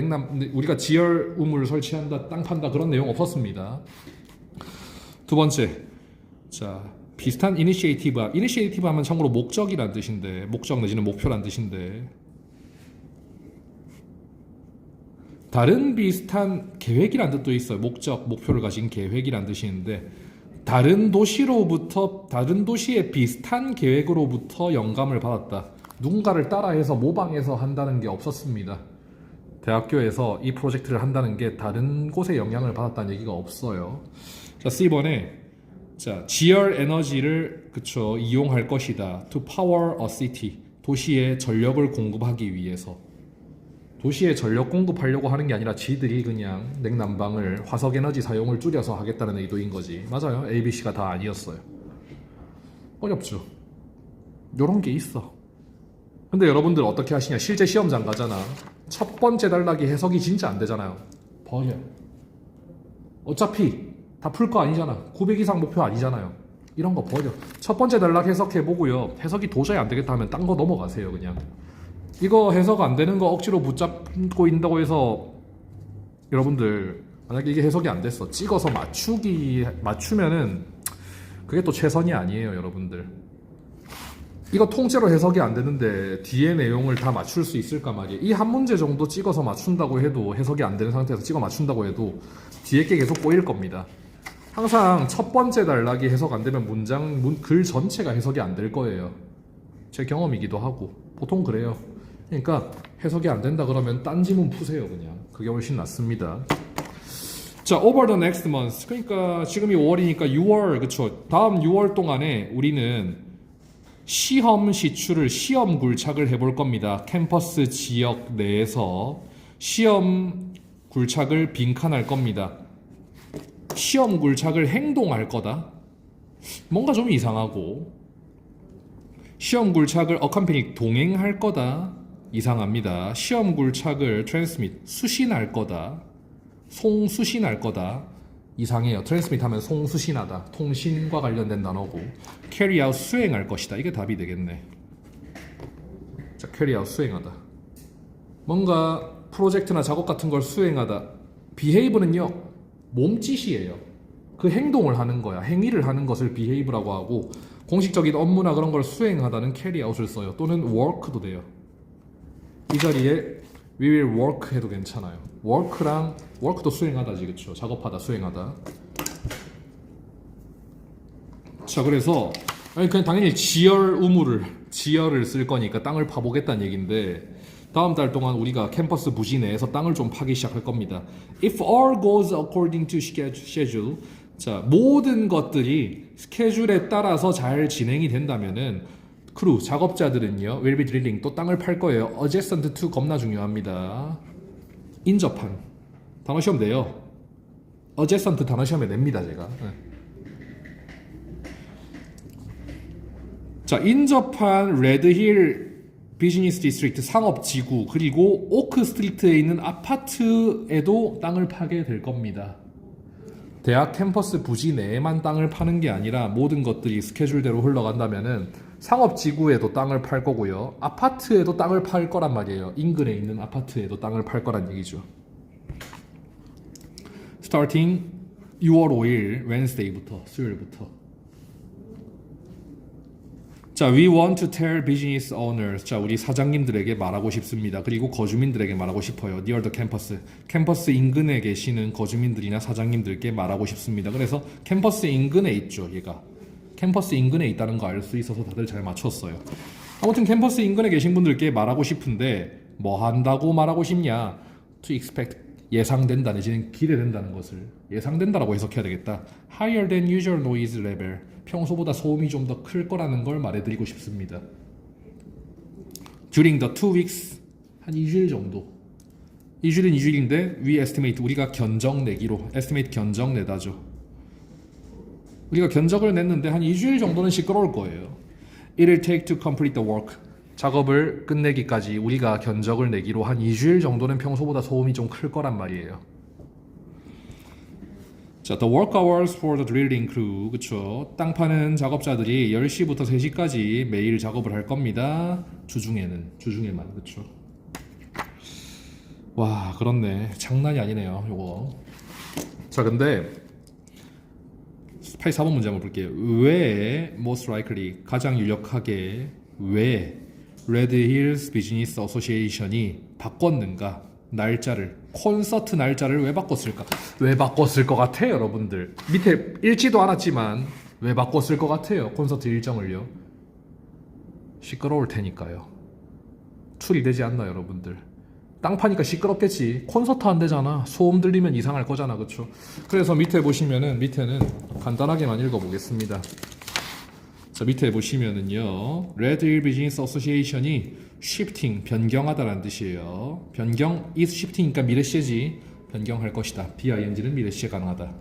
지열 우물을 설치한다 땅 판다 그런 내용 없었습니다. 두 번째, 자 비슷한 이니시에이티브 하면 참고로 목적이란 뜻인데 목적 내지는 목표란 뜻인데 다른 비슷한 계획이란 뜻도 있어요. 목적, 목표를 가진 계획이란 뜻이 있는데 다른 도시의 비슷한 계획으로부터 영감을 받았다. 누군가를 따라해서 모방해서 한다는 게 없었습니다. 대학교에서 이 프로젝트를 한다는 게 다른 곳에 영향을 받았다는 얘기가 없어요. 자, C번에 자, 지열 에너지를 그쵸 이용할 것이다. To power a city. 도시에 전력을 공급하기 위해서. 도시에 전력 공급하려고 하는 게 아니라 지들이 그냥 냉난방을 화석 에너지 사용을 줄여서 하겠다는 의도인 거지. 맞아요. A, B, C가 다 아니었어요. 어렵죠. 요런 게 있어. 근데 여러분들 어떻게 하시냐? 실제 시험장 가잖아. 첫 번째 단락이 해석이 진짜 안 되잖아요. 버려. 어차피 다 풀 거 아니잖아. 900 이상 목표 아니잖아요. 이런 거 버려. 첫 번째 단락 해석해보고요. 해석이 도저히 안 되겠다 하면 딴 거 넘어가세요. 그냥. 이거 해석 안 되는 거 억지로 붙잡고 있다고 해서 여러분들 만약에 이게 해석이 안 됐어. 찍어서 맞추면은 그게 또 최선이 아니에요. 여러분들. 이거 통째로 해석이 안 되는데 뒤에 내용을 다 맞출 수 있을까 말이에요. 이 한 문제 정도 찍어서 맞춘다고 해도 해석이 안 되는 상태에서 찍어 맞춘다고 해도 뒤에 게 계속 꼬일 겁니다. 항상 첫 번째 단락이 해석 안 되면 글 전체가 해석이 안 될 거예요. 제 경험이기도 하고 보통 그래요. 그러니까 해석이 안 된다 그러면 딴 지문 푸세요. 그냥 그게 훨씬 낫습니다. 자, over the next month. 그러니까 지금이 5월이니까 6월 그쵸. 다음 6월 동안에 우리는 시험 시추를 시험 굴착을 해볼 겁니다. 캠퍼스 지역 내에서 시험 굴착을 빈칸할 겁니다. 시험 굴착을 행동할 거다. 뭔가 좀 이상하고 시험 굴착을 accompany 동행할 거다. 이상합니다. 시험 굴착을 transmit 수신할 거다. 송수신할 거다. 이상해요. 트랜스미트 하면 송수신하다. 통신과 관련된 단어고 carry out 수행할 것이다. 이게 답이 되겠네. 자, carry out 수행하다. 뭔가 프로젝트나 작업 같은 걸 수행하다. behave는요. 몸짓이에요. 그 행동을 하는 거야. 행위를 하는 것을 behave라고 하고 공식적인 업무나 그런 걸 수행하다는 carry out을 써요. 또는 work도 돼요. 이 자리에 we will work 해도 괜찮아요. work도 수행하다지, 그쵸? 작업하다, 수행하다. 자, 그래서 그냥 당연히 지열을 쓸 거니까 땅을 파보겠다는 얘기인데 다음 달 동안 우리가 캠퍼스 부지 내에서 땅을 좀 파기 시작할 겁니다. If all goes according to schedule, 자, 모든 것들이 스케줄에 따라서 잘 진행이 된다면은 크루, 작업자들은요, will be drilling, 또 땅을 팔 거예요. adjacent to 겁나 중요합니다. 인접한. 단어 시험 내요. adjacent 단어 시험에 냅니다, 제가. 네. 자, 인접한 레드힐 비즈니스 디스트릭트 상업지구, 그리고 오크 스트리트에 있는 아파트에도 땅을 파게 될 겁니다. 대학 캠퍼스 부지 내에만 땅을 파는 게 아니라 모든 것들이 스케줄대로 흘러간다면은 상업지구에도 땅을 팔 거고요. 아파트에도 땅을 팔 거란 말이에요. 인근에 있는 아파트에도 땅을 팔 거란 얘기죠. Starting 6월 5일 Wednesday부터, 수요일부터. 자, we want to tell business owners. 자, 우리 사장님들에게 말하고 싶습니다. 그리고 거주민들에게 말하고 싶어요. near the campus. 캠퍼스 인근에 계시는 거주민들이나 사장님들께 말하고 싶습니다. 그래서 캠퍼스 인근에 있죠, 얘가. 캠퍼스 인근에 있다는 거 알 수 있어서 다들 잘 맞췄어요. 아무튼 캠퍼스 인근에 계신 분들께 말하고 싶은데 뭐 한다고 말하고 싶냐? To expect. 예상된다 내지는 기대된다는 것을 예상된다라고 해석해야 되겠다. Higher than usual noise level. 평소보다 소음이 좀 더 클 거라는 걸 말해드리고 싶습니다. During the 2 weeks. 한 2주일 정도. 2주일은 2주일인데 we estimate. 우리가 견적 내기로. estimate 견적 내다죠. 우리가 견적을 냈는데 한 2주일 정도는 시끄러울 거예요. It'll take to complete the work. 작업을 끝내기까지 우리가 견적을 내기로 한 2주일 정도는 평소보다 소음이 좀 클 거란 말이에요. 자, the work hours for the drilling crew. 그쵸? 땅 파는 작업자들이 10시부터 3시까지 매일 작업을 할 겁니다. 주중에만. 그쵸? 와, 그렇네. 장난이 아니네요, 요거. 자, 근데 84번 문제 한번 볼게요. 왜 most likely 가장 유력하게 왜 Red Hills Business Association이 바꿨는가? 날짜를 콘서트 날짜를 왜 바꿨을까? 왜 바꿨을 것 같아요, 여러분들? 밑에 읽지도 않았지만 왜 바꿨을 것 같아요? 콘서트 일정을요. 시끄러울 테니까요. 추리되지 않나, 여러분들? 땅 파니까 시끄럽겠지. 콘서트 안 되잖아. 소음 들리면 이상할 거잖아, 그쵸? 그래서 밑에 보시면은 밑에는 간단하게만 읽어보겠습니다. 자, 밑에 보시면은요, Red Hill Business Association이 shifting, 변경하다라는 뜻이에요. 변경 is shifting이니까 미래시제지. 변경할 것이다. BING는 미래시제 가능하다.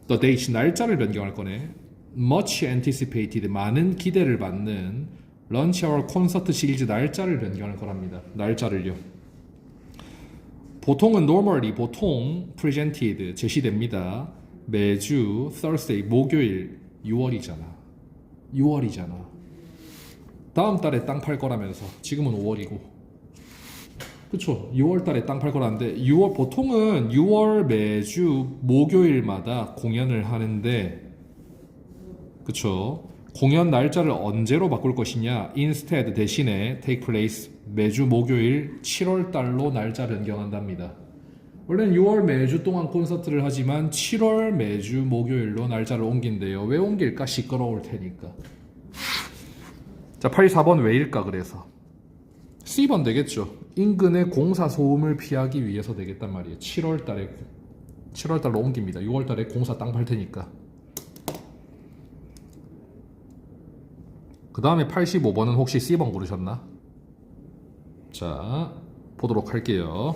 The date, 날짜를 변경할 거네. Much anticipated, 많은 기대를 받는 Launch Our 콘서트 시리즈 날짜를 변경할 거랍니다. 날짜를요. 보통은 normally, 보통 presented, 제시됩니다. 매주 Thursday, 목요일, 6월이잖아. 다음 달에 땅 팔 거라면서 지금은 5월이고, 그쵸? 6월 달에 땅 팔 거라는데 보통은 6월 매주 목요일마다 공연을 하는데, 그쵸? 공연 날짜를 언제로 바꿀 것이냐? Instead, 대신에 take place, 매주 목요일 7월 달로 날짜 변경한답니다. 원래는 6월 매주 동안 콘서트를 하지만 7월 매주 목요일로 날짜를 옮긴대요. 왜 옮길까? 시끄러울 테니까. 자, 84번 왜일까? 그래서 C번 되겠죠. 인근의 공사 소음을 피하기 위해서 되겠단 말이에요. 7월 달로 옮깁니다. 6월 달에 공사 땅 팔 테니까. 그 다음에 85번은 혹시 C번 고르셨나? 자, 보도록 할게요.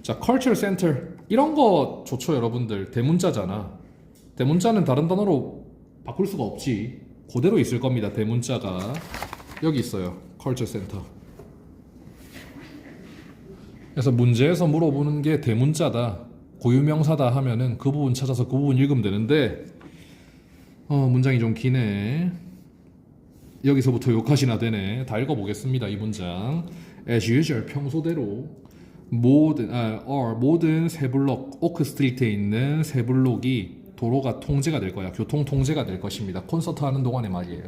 자, Culture Center. 이런 거 좋죠, 여러분들. 대문자잖아. 대문자는 다른 단어로 바꿀 수가 없지. 그대로 있을 겁니다, 대문자가. 여기 있어요. Culture Center. 그래서 문제에서 물어보는 게 대문자다, 고유명사다 하면은 그 부분 찾아서 그 부분 읽으면 되는데, 문장이 좀 기네. 여기서부터 욕하시나 되네. 다 읽어보겠습니다, 이 문장. As usual, 평소대로 모든 세 블록, 오크 스트리트에 있는 세 블록이 도로가 통제가 될 거야. 교통 통제가 될 것입니다. 콘서트 하는 동안에 말이에요.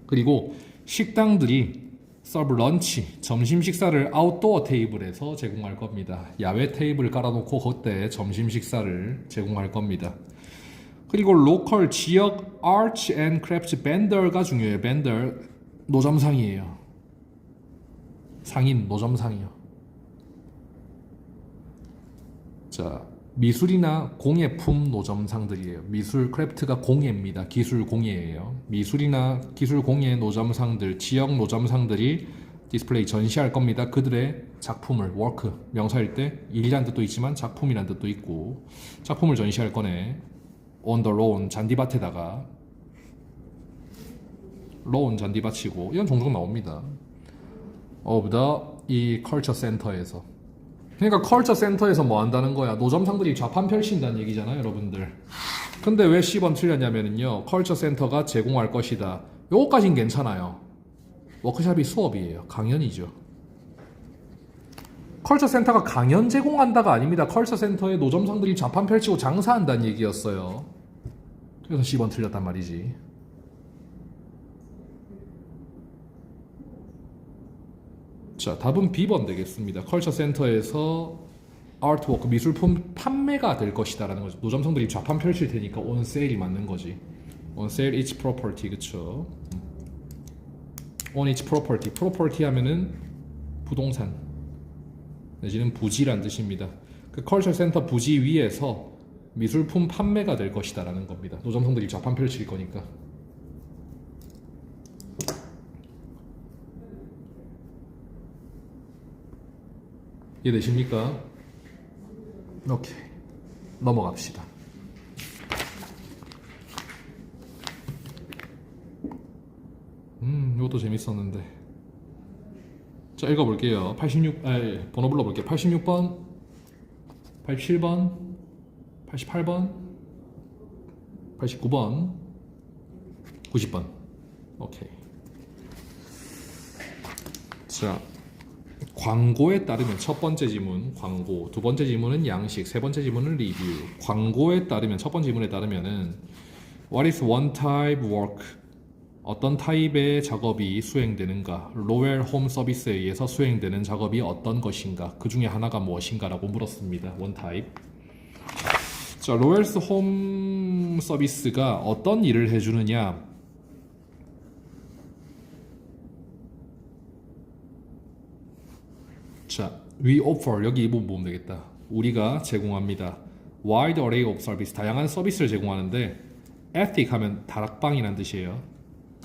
그리고 식당들이 서브 런치, 점심 식사를 아웃도어 테이블에서 제공할 겁니다. 야외 테이블 깔아놓고 그때 점심 식사를 제공할 겁니다. 그리고 로컬 지역 아트 앤 크래프트 밴더가 중요해요. 밴더, 노점상이에요. 상인, 노점상이요. 자, 미술이나 공예품 노점상들이에요. 미술 크래프트가 공예입니다. 기술 공예예요. 미술이나 기술 공예 노점상들, 지역 노점상들이 디스플레이 전시할 겁니다. 그들의 작품을, 워크, 명사일 때 일이란 뜻도 있지만 작품이란 뜻도 있고, 작품을 전시할 거네. On the lawn, 잔디밭에다가. lawn, 잔디밭이고, 이건 종종 나옵니다. of the culture center에서. 그러니까 컬처 센터에서 뭐 한다는 거야? 노점상들이 좌판 펼친다는 얘기잖아요, 여러분들. 근데 왜 C번 틀렸냐면요, 컬처 센터가 제공할 것이다. 요거까진 괜찮아요. 워크숍이 수업이에요. 강연이죠. 컬처 센터가 강연 제공한다가 아닙니다. 컬처 센터에 노점상들이 좌판 펼치고 장사한다는 얘기였어요. 그래서 C번 틀렸단 말이지. 자, 답은 B번 되겠습니다. 컬처 센터에서 아트워크, 미술품 판매가 될 것이다 라는 거죠. 노점상들이 좌판 펼칠 테니까 on sale이 맞는 거지. on sale each property, 그쵸? on each property, property 하면은 부동산 내지는 부지란 뜻입니다. 그 컬처 센터 부지 위에서 미술품 판매가 될 것이다 라는 겁니다. 노점상들이 좌판 펼칠 거니까. 이해되십니까? 오케이, 넘어갑시다. 이것도 재밌었는데. 자, 읽어볼게요. 번호 불러볼게요. 86번, 87번, 88번, 89번, 90번. 오케이. 자, 광고에 따르면 첫 번째 지문 광고, 두 번째 지문은 양식, 세 번째 지문은 리뷰. 광고에 따르면 첫 번째 지문에 따르면은 What is one type work? 어떤 타입의 작업이 수행되는가? 로웰 홈 서비스에 의해서 수행되는 작업이 어떤 것인가? 그 중에 하나가 무엇인가라고 물었습니다. one type. 자, 로웰스 홈 서비스가 어떤 일을 해주느냐? 자, we offer, 여기 이 부분 보면 되겠다. 우리가 제공합니다. wide array of service, 다양한 서비스를 제공하는데 ethic 하면 다락방이란 뜻이에요.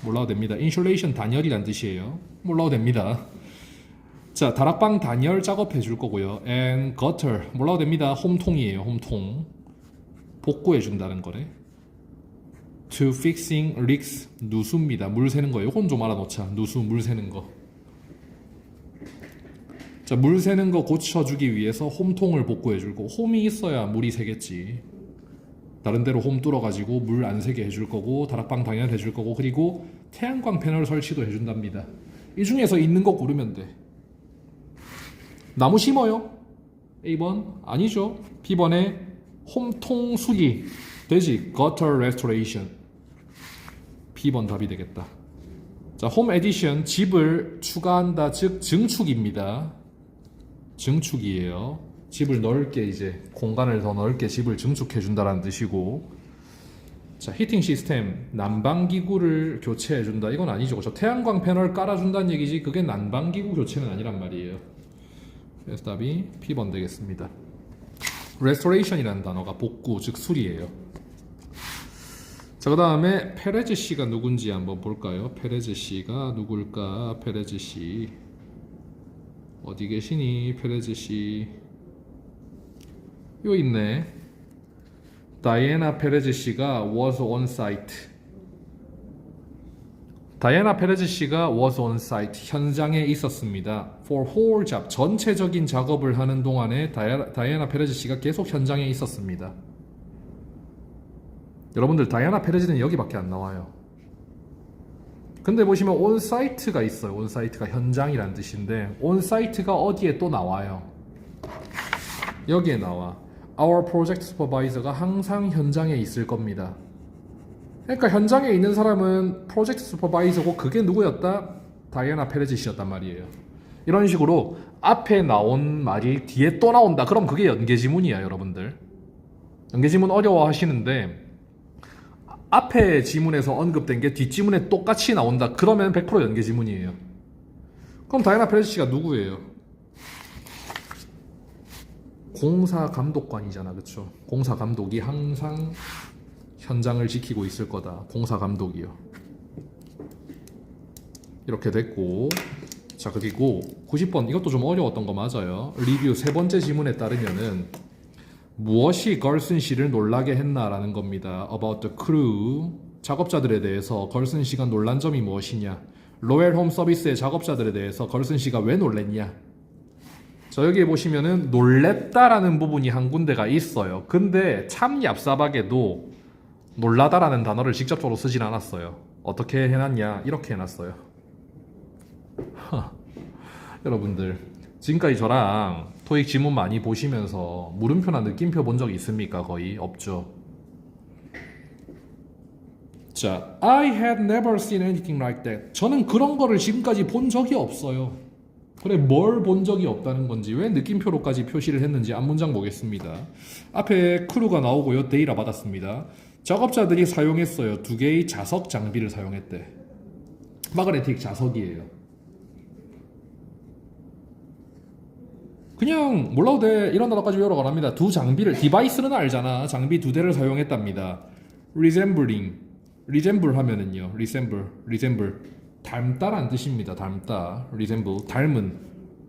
몰라도 됩니다. insulation, 단열이란 뜻이에요. 몰라도 됩니다. 자, 다락방 단열 작업해 줄 거고요. and gutter, 몰라도 됩니다. 홈통이에요. 홈통. 복구해 준다는 거래. to fixing leaks, 누수입니다. 물 새는 거. 요건 좀 알아놓자. 누수, 물 새는 거. 자, 물 새는 거 고쳐주기 위해서 홈통을 복구해 줄 거고, 홈이 있어야 물이 새겠지. 다른 데로 홈 뚫어가지고 물 안 새게 해줄 거고, 다락방 단열 해줄 거고, 그리고 태양광 패널 설치도 해준답니다. 이 중에서 있는 거 고르면 돼. 나무 심어요? A번? 아니죠. B번에 홈통 수리 되지. gutter restoration. B번 답이 되겠다. 자, 홈 에디션, 집을 추가한다, 즉 증축입니다. 증축이에요. 집을 넓게, 이제 공간을 더 넓게 집을 증축해 준다라는 뜻이고. 자, 히팅 시스템, 난방기구를 교체해 준다. 이건 아니죠. 그렇죠? 태양광 패널 깔아 준다는 얘기지 그게 난방기구 교체는 아니란 말이에요. 그래서 답이 P번 되겠습니다. restoration이라는 단어가 복구, 즉 수리예요. 자, 그 다음에 페레즈 씨가 누군지 한번 볼까요? 페레즈 씨가 누굴까? 페레즈 씨 어디 계시니? 페레즈 씨 요 있네. 다이애나 페레즈 씨가 was on site. 다이애나 페레즈 씨가 was on site, 현장에 있었습니다. for whole job, 전체적인 작업을 하는 동안에 다이애나 페레즈 씨가 계속 현장에 있었습니다. 여러분들, 다이애나 페레즈는 여기밖에 안 나와요. 근데 보시면 on site가 있어요. on site가 현장이란 뜻인데 on site가 어디에 또 나와요? 여기에 나와. Our project supervisor가 항상 현장에 있을 겁니다. 그러니까 현장에 있는 사람은 프로젝트 슈퍼바이저고 그게 누구였다? 다이애나 페레즈 씨였단 말이에요. 이런 식으로 앞에 나온 말이 뒤에 또 나온다. 그럼 그게 연계지문이야, 여러분들. 연계지문 어려워하시는데 앞에 지문에서 언급된 게 뒷지문에 똑같이 나온다. 그러면 100% 연계지문이에요. 그럼 다이애나 페레즈 씨가 누구예요? 공사감독관이잖아, 그쵸? 공사감독이 항상 현장을 지키고 있을 거다. 공사감독이요. 이렇게 됐고, 자, 그리고 90번, 이것도 좀 어려웠던 거 맞아요. 리뷰 세 번째 지문에 따르면은 무엇이 걸슨 씨를 놀라게 했나라는 겁니다. About the crew, 작업자들에 대해서 걸슨 씨가 놀란 점이 무엇이냐. 로얄 홈 서비스의 작업자들에 대해서 걸슨 씨가 왜 놀랬냐. 자, 여기 보시면은 놀랬다라는 부분이 한 군데가 있어요. 근데 참 얍삽하게도 놀라다라는 단어를 직접적으로 쓰진 않았어요. 어떻게 해놨냐? 이렇게 해놨어요. 여러분들, 지금까지 저랑 토익 지문 많이 보시면서 물음표나 느낌표 본 적 있습니까? 거의 없죠. 자, I had never seen anything like that. 저는 그런 거를 지금까지 본 적이 없어요. 그래, 뭘 본 적이 없다는 건지, 왜 느낌표로까지 표시를 했는지 앞문장 보겠습니다. 앞에 크루가 나오고요. 데이라 받았습니다. 작업자들이 사용했어요. 2개의 자석 장비를 사용했대. 마그네틱 자석이에요. 그냥 몰라도 돼. 이런 단어까지 외우러 가랍니다. 두 장비를, 디바이스는 알잖아. 장비 2대를 사용했답니다. resemble 하면은요. resemble 닮다란 뜻입니다. 닮다. resemble 닮은.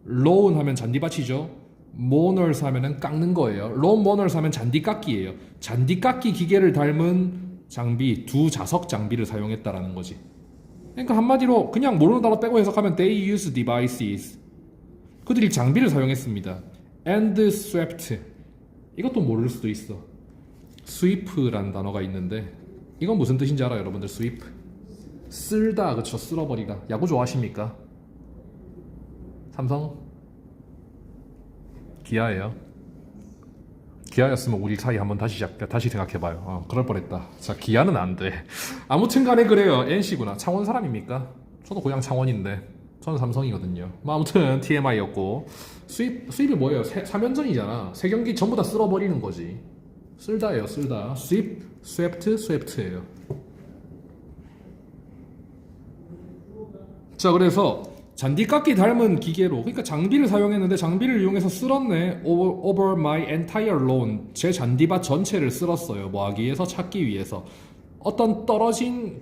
loan 하면 잔디밭이죠. mourners 하면은 깎는 거예요. lawn mourners 하면 잔디깎기예요. 잔디깎기 기계를 닮은 장비, 2 자석 장비를 사용했다라는 거지. 그러니까 한마디로 그냥 모르는 단어 빼고 해석하면 they use devices. 그들이 장비를 사용했습니다. and swept. 이것도 모를 수도 있어. sweep라는 단어가 있는데 이건 무슨 뜻인지 알아요, 여러분들? sweep. 쓸다, 그쵸? 쓸어버리다. 야구 좋아하십니까? 삼성? 기아예요. 기아였으면 우리 사이 한번 다시 생각해봐요. 그럴 뻔했다. 자, 기아는 안 돼. 아무튼간에 그래요. NC구나. 창원 사람입니까? 저도 고향 창원인데 저는 삼성이거든요. 뭐 아무튼 TMI였고 수입이 뭐예요? 3연전이잖아. 3경기 전부 다 쓸어버리는 거지. 쓸다예요, 쓸다. sweep, swept, swept,예요. 자, 그래서 잔디깎기 닮은 기계로, 그러니까 장비를 사용했는데 장비를 이용해서 쓸었네. over my entire lawn. 제 잔디밭 전체를 쓸었어요. 뭐 하기 위해서? 찾기 위해서. 어떤 떨어진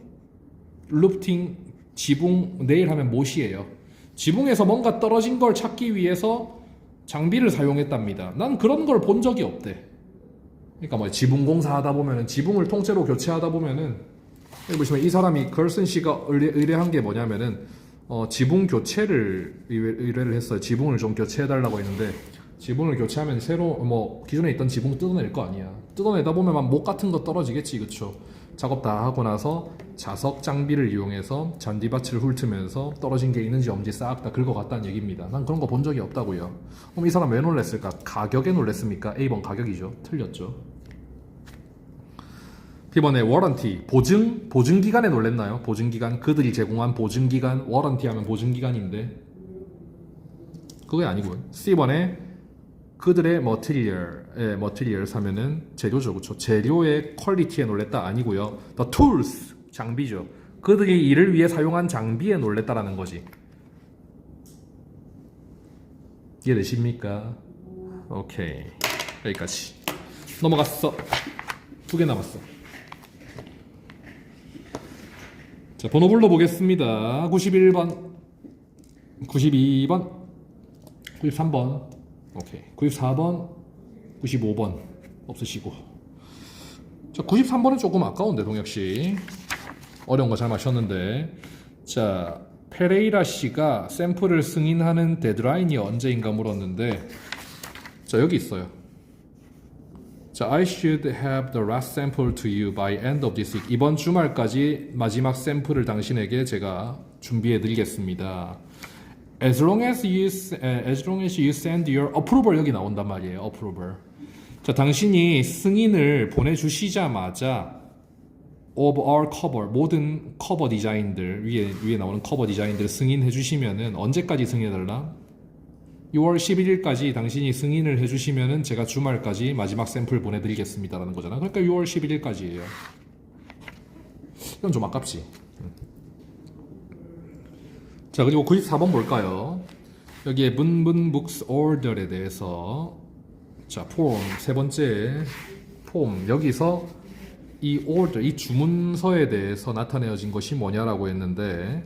루프팅, 지붕, 내일 하면 못이에요. 지붕에서 뭔가 떨어진 걸 찾기 위해서 장비를 사용했답니다. 난 그런 걸 본 적이 없대. 그러니까 뭐 지붕 공사하다 보면은, 지붕을 통째로 교체하다 보면은, 여기 보시면 이 사람이 걸슨 씨가 의뢰한 게 뭐냐면은 지붕 교체를 의뢰를 했어요. 지붕을 좀 교체해달라고 했는데, 지붕을 교체하면 새로 뭐 기존에 있던 지붕 뜯어낼 거 아니야. 뜯어내다 보면 막 못 같은 거 떨어지겠지, 그쵸? 작업 다 하고 나서 자석 장비를 이용해서 잔디밭을 훑으면서 떨어진 게 있는지 없는지 싹 다 긁어갔다는 얘기입니다. 난 그런 거 본 적이 없다고요. 그럼 이 사람 왜 놀랬을까? 가격에 놀랬습니까? A번 가격이죠. 틀렸죠. B번에 워런티, 보증기간에 놀랬나요? 보증기간, 그들이 제공한 보증기간, 워런티 하면 보증기간인데 그게 아니고요. C번에 그들의 머티리얼 사면은 재료죠, 그렇죠? 재료의 퀄리티에 놀랬다 아니고요. The tools, 장비죠. 그들이 이를 위해 사용한 장비에 놀랬다라는 거지. 이해되십니까? 오케이, 여기까지 넘어갔어. 2개 남았어. 자, 번호 불러보겠습니다. 91번, 92번, 93번, 오케이, 94번, 95번 없으시고. 자, 93번은 조금 아까운데, 동혁씨 어려운 거 잘 마셨는데. 자, 페레이라 씨가 샘플을 승인하는 데드라인이 언제인가 물었는데, 자, 여기 있어요. 자, I should have the last sample to you by end of this week. 이번 주말까지 마지막 샘플을 당신에게 제가 준비해 드리겠습니다. As long as you send your approval, 여기 나온단 말이에요. approval. 자, 당신이 승인을 보내주시자마자 of our cover, 모든 커버 디자인들, 위에 나오는 커버 디자인들 승인해 주시면은, 언제까지 승인해달라? 6월 11일까지 당신이 승인을 해주시면은 제가 주말까지 마지막 샘플 보내드리겠습니다 라는 거잖아. 그러니까 6월 11일까지예요. 이건 좀 아깝지. 자, 그리고 94번 볼까요? 여기에 문문 books order에 대해서, 자, 폼, 세 번째 폼, 여기서 이 order, 이 주문서에 대해서 나타내어진 것이 뭐냐라고 했는데,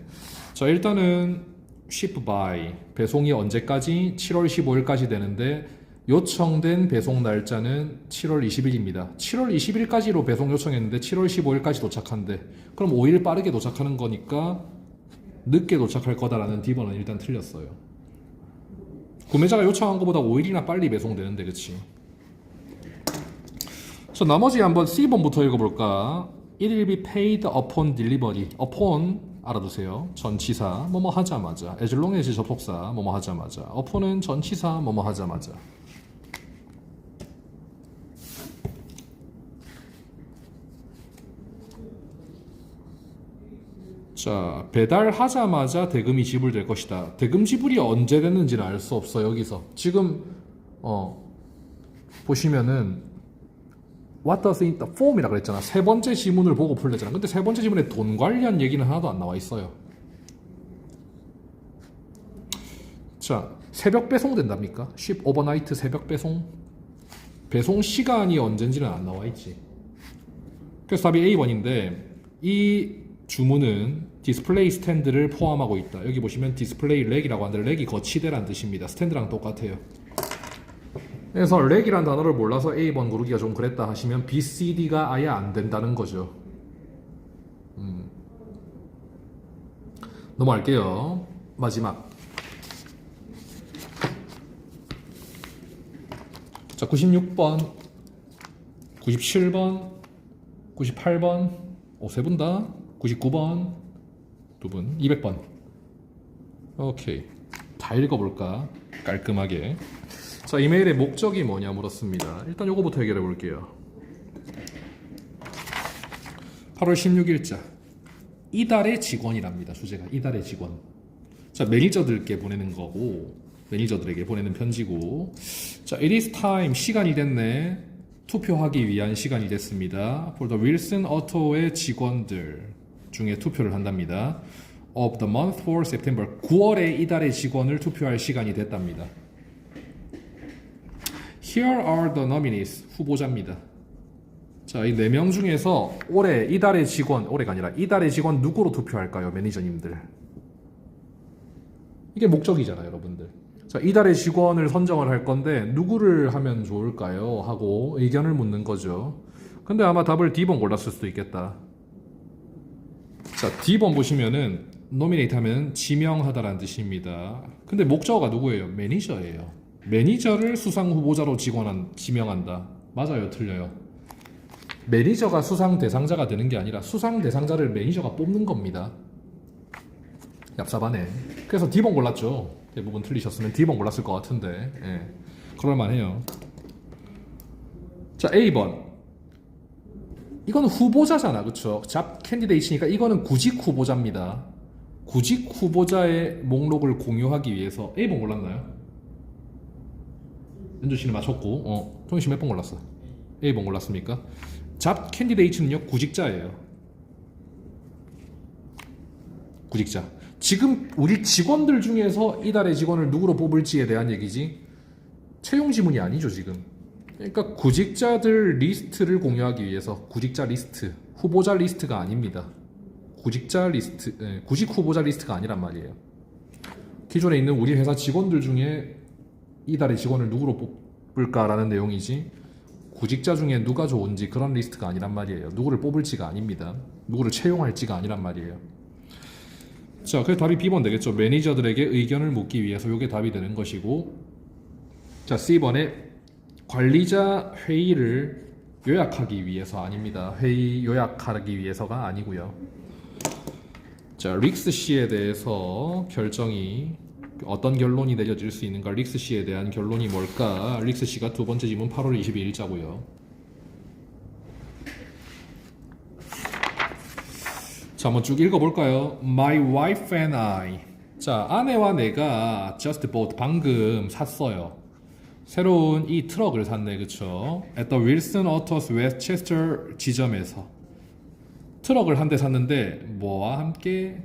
자, 일단은 ship by, 배송이 언제까지? 7월 15일까지 되는데 요청된 배송 날짜는 7월 20일입니다. 7월 20일까지로 배송 요청했는데 7월 15일까지 도착한대. 그럼 5일 빠르게 도착하는 거니까 늦게 도착할 거다라는 D번은 일단 틀렸어요. 구매자가 요청한 것보다 5일이나 빨리 배송되는데, 그치? 자, 나머지 한번 C번부터 읽어볼까? It will be paid upon delivery. upon 알아두세요. 전치사 뭐뭐 하자마자. as long as 접속사 뭐뭐 하자마자. upon은 전치사 뭐뭐 하자마자. 자, 배달하자마자 대금이 지불될 것이다. 대금 지불이 언제 됐는지는 알 수 없어. 여기서 지금 보시면은 What does it form이라 그랬잖아. 세 번째 지문을 보고 풀렸잖아. 근데 세 번째 지문에 돈 관련 얘기는 하나도 안 나와 있어요. 자, 새벽 배송 된답니까? ship overnight 새벽 배송? 배송 시간이 언젠지는 안 나와 있지. 그래서 답이 A번인데, 이 주문은 디스플레이 스탠드를 포함하고 있다. 여기 보시면 디스플레이 렉이라고 하는데 렉이 거치대란 뜻입니다. 스탠드랑 똑같아요. 그래서 렉이란 단어를 몰라서 A번 고르기가 좀 그랬다 하시면 BCD가 아예 안 된다는 거죠. 넘어갈게요. 마지막. 자, 96번, 97번, 98번, 세 분 다, 99번, 두 분, 200번. 오케이. 다 읽어볼까? 깔끔하게. 자, 이메일의 목적이 뭐냐 물었습니다. 일단 요거부터 해결해 볼게요. 8월 16일자. 이달의 직원이랍니다. 주제가 이달의 직원. 자, 매니저들께 보내는 거고, 매니저들에게 보내는 편지고. 자, it is time. 시간이 됐네. 투표하기 위한 시간이 됐습니다. For the Wilson Auto의 직원들 중에 투표를 한답니다. Of the month for September. 9월에 이달의 직원을 투표할 시간이 됐답니다. Here are the nominees. 후보자입니다. 자, 이 4명 중에서 올해 이달의 직원, 올해가 아니라 이달의 직원 누구로 투표할까요? 매니저님들. 이게 목적이잖아요, 여러분들. 자, 이달의 직원을 선정을 할 건데 누구를 하면 좋을까요? 하고 의견을 묻는 거죠. 근데 아마 답을 D번 골랐을 수도 있겠다. 자, D번 보시면은 노미네이트 하면 지명하다라는 뜻입니다. 근데 목적어가 누구예요? 매니저예요. 매니저를 수상 후보자로 지명한다. 맞아요, 틀려요? 매니저가 수상 대상자가 되는 게 아니라 수상 대상자를 매니저가 뽑는 겁니다. 얍삽하네. 그래서 D번 골랐죠. 대부분 틀리셨으면 D번 골랐을 것 같은데, 예. 그럴만해요. 자, A번. 이건 후보자잖아, 그쵸? 잡 캔디데이트니까 이거는 구직 후보자입니다. 구직 후보자의 목록을 공유하기 위해서 A번 골랐나요? 연주 씨는 맞췄고, 통희 씨 몇 번 골랐어? A번 골랐습니까? 잡 캔디데이트는요, 구직자예요. 구직자. 지금 우리 직원들 중에서 이달의 직원을 누구로 뽑을지에 대한 얘기지 채용 지문이 아니죠, 지금. 그러니까 구직자들 리스트를 공유하기 위해서 구직자 리스트, 후보자 리스트가 아닙니다. 구직자 리스트, 구직 후보자 리스트가 아니란 말이에요. 기존에 있는 우리 회사 직원들 중에 이달의 직원을 누구로 뽑을까라는 내용이지 구직자 중에 누가 좋은지 그런 리스트가 아니란 말이에요. 누구를 뽑을지가 아닙니다. 누구를 채용할지가 아니란 말이에요. 자, 그래서 답이 B번 되겠죠. 매니저들에게 의견을 묻기 위해서 이게 답이 되는 것이고, 자, C번에 관리자 회의를 요약하기 위해서 아닙니다. 회의 요약하기 위해서가 아니고요. 자, 릭스 씨에 대해서 결정이 어떤 결론이 내려질 수 있는가? 릭스 씨에 대한 결론이 뭘까? 릭스 씨가 두 번째 질문 8월 22일자고요. 자, 한번 쭉 읽어볼까요? My wife and I. 자, 아내와 내가 just bought, 방금 샀어요. 새로운 이 트럭을 샀네, 그쵸? At the Wilson Autos Westchester 지점에서 트럭을 한 대 샀는데 뭐와 함께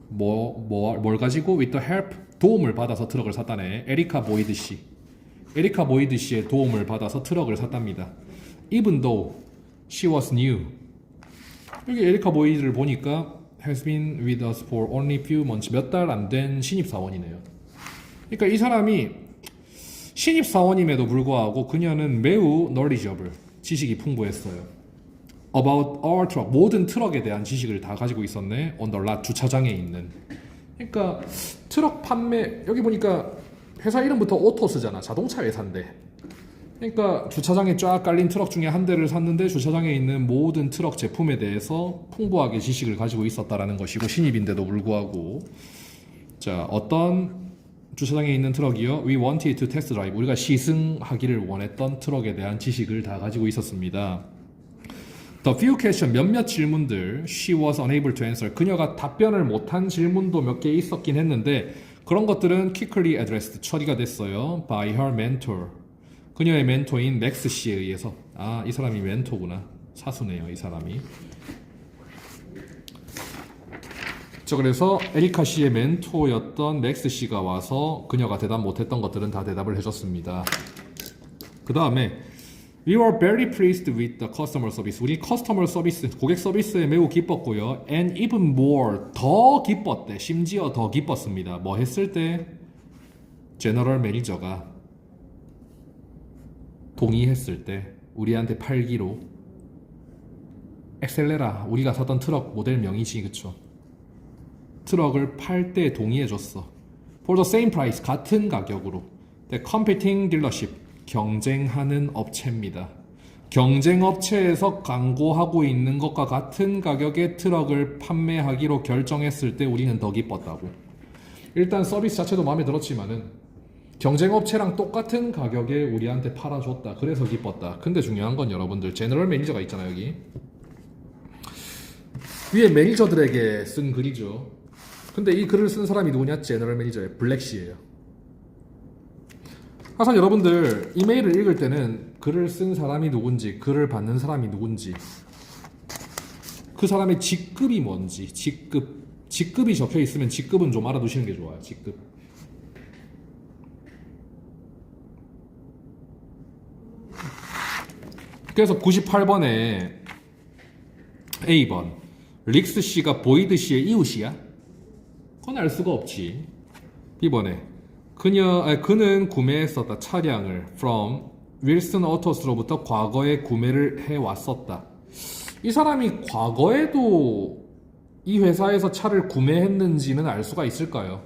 뭘 가지고 with the help 도움을 받아서 트럭을 샀다네. 에리카 보이드 씨의 도움을 받아서 트럭을 샀답니다. Even though she was new. 여기 에리카 보이드를 보니까 has been with us for only few months. 몇 달 안 된 신입사원이네요. 그러니까 이 사람이 신입사원임에도 불구하고 그녀는 매우 knowledgeable, 지식이 풍부했어요. About our truck, 모든 트럭에 대한 지식을 다 가지고 있었네. On the lot, 주차장에 있는. 그러니까 트럭 판매, 여기 보니까 회사 이름부터 오토스잖아. 자동차 회사인데. 그러니까 주차장에 쫙 깔린 트럭 중에 한 대를 샀는데 주차장에 있는 모든 트럭 제품에 대해서 풍부하게 지식을 가지고 있었다라는 것이고, 신입인데도 불구하고. 자, 어떤 주차장에 있는 트럭이요? We wanted to test drive. 우리가 시승하기를 원했던 트럭에 대한 지식을 다 가지고 있었습니다. The few question, 몇몇 질문들 she was unable to answer. 그녀가 답변을 못한 질문도 몇 개 있었긴 했는데 그런 것들은 quickly addressed, 처리가 됐어요. By her mentor. 그녀의 멘토인 맥스 씨에 의해서. 아, 이 사람이 멘토구나. 사수네요, 이 사람이. 자, 그래서 에리카 씨의 멘토였던 맥스 씨가 와서 그녀가 대답 못했던 것들은 다 대답을 해줬습니다. 그 다음에 We were very pleased with the customer service. 우리 커스터머 서비스, 고객 서비스에 매우 기뻤고요. And even more, 더 기뻤대. 심지어 더 기뻤습니다. 뭐 했을 때? 제너럴 매니저가 동의했을 때 우리한테 팔기로 엑셀레라, 우리가 사던 트럭 모델명이지, 그쵸? 트럭을 팔 때 동의해줬어. For the same price, 같은 가격으로. The competing dealership, 경쟁하는 업체입니다. 경쟁 업체에서 광고하고 있는 것과 같은 가격의 트럭을 판매하기로 결정했을 때 우리는 더 기뻤다고. 일단 서비스 자체도 마음에 들었지만은 경쟁 업체랑 똑같은 가격에 우리한테 팔아줬다. 그래서 기뻤다. 근데 중요한 건 여러분들 제너럴 매니저가 있잖아요. 여기 위에 매니저들에게 쓴 글이죠. 근데 이 글을 쓴 사람이 누구냐? 제너럴 매니저의 블랙씨예요. 항상 여러분들 이메일을 읽을 때는 글을 쓴 사람이 누군지, 글을 받는 사람이 누군지, 그 사람의 직급이 뭔지, 직급이 적혀 있으면 직급은 좀 알아두시는 게 좋아요. 직급. 그래서 98번에 A번 릭스 씨가 보이드 씨의 이웃이야? 그건 알 수가 없지. B번에 그는 구매했었다. 차량을 from 윌슨 오토스로부터 과거에 구매를 해왔었다. 이 사람이 과거에도 이 회사에서 차를 구매했는지는 알 수가 있을까요?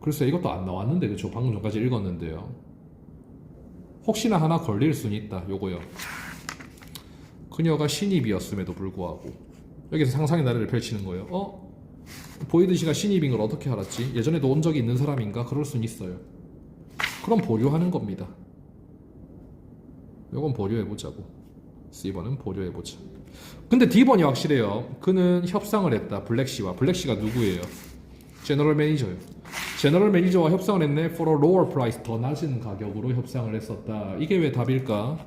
글쎄 이것도 안 나왔는데 그쵸? 방금 전까지 읽었는데요. 혹시나 하나 걸릴 수는 있다. 요거요. 그녀가 신입이었음에도 불구하고 여기서 상상의 나래를 펼치는 거예요. 보이드 씨가 신입인 걸 어떻게 알았지? 예전에도 온 적이 있는 사람인가? 그럴 수는 있어요. 그럼 보류하는 겁니다. 요건 보류해보자고. C번은 보류해보자. 근데 D번이 확실해요. 그는 협상을 했다. 블랙씨와. 블랙씨가 누구예요? 제너럴 매니저요. 제너럴 매니저와 협상을 했네. For a lower price. 더 낮은 가격으로 협상을 했었다. 이게 왜 답일까?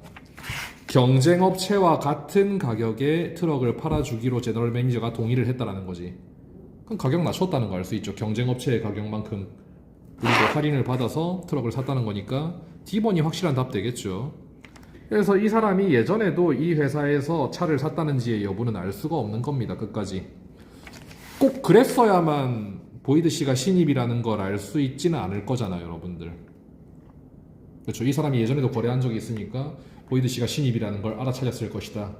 경쟁업체와 같은 가격에 트럭을 팔아주기로 제너럴 매니저가 동의를 했다라는 거지. 그럼 가격 낮췄다는 거 알 수 있죠. 경쟁업체의 가격만큼 우리도 할인을 받아서 트럭을 샀다는 거니까 D번이 확실한 답 되겠죠. 그래서 이 사람이 예전에도 이 회사에서 차를 샀다는지의 여부는 알 수가 없는 겁니다. 끝까지. 꼭 그랬어야만 보이드 씨가 신입이라는 걸 알 수 있지는 않을 거잖아요. 여러분들. 그렇죠. 이 사람이 예전에도 거래한 적이 있으니까 보이드 씨가 신입이라는 걸 알아차렸을 것이다.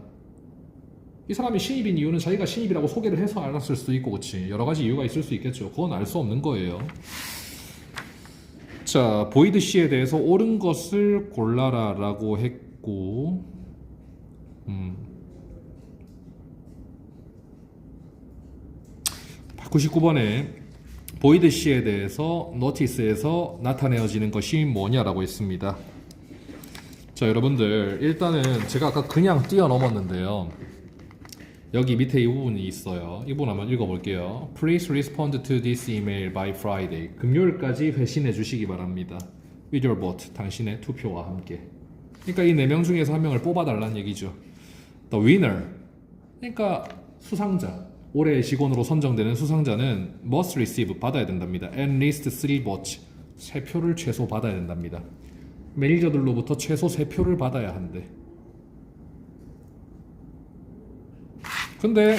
이 사람이 신입인 이유는 자기가 신입이라고 소개를 해서 알았을 수도 있고, 그치? 여러 가지 이유가 있을 수 있겠죠. 그건 알 수 없는 거예요. 자, 보이드 씨에 대해서 옳은 것을 골라라 라고 했고, 99번에 보이드 씨에 대해서 노티스에서 나타내어지는 것이 뭐냐라고 했습니다. 자, 여러분들 일단은 제가 아까 그냥 뛰어넘었는데요. 여기 밑에 이 부분이 있어요. 이 부분 한번 읽어볼게요. Please respond to this email by Friday. 금요일까지 회신해 주시기 바랍니다. With your vote. 당신의 투표와 함께. 그러니까 이 4명 중에서 한 명을 뽑아달라는 얘기죠. The winner. 그러니까 수상자. 올해의 직원으로 선정되는 수상자는 must receive. 받아야 된답니다. At least 3 votes. 3표를 최소 받아야 된답니다. 매니저들로부터 최소 3표를 받아야 한대. 근데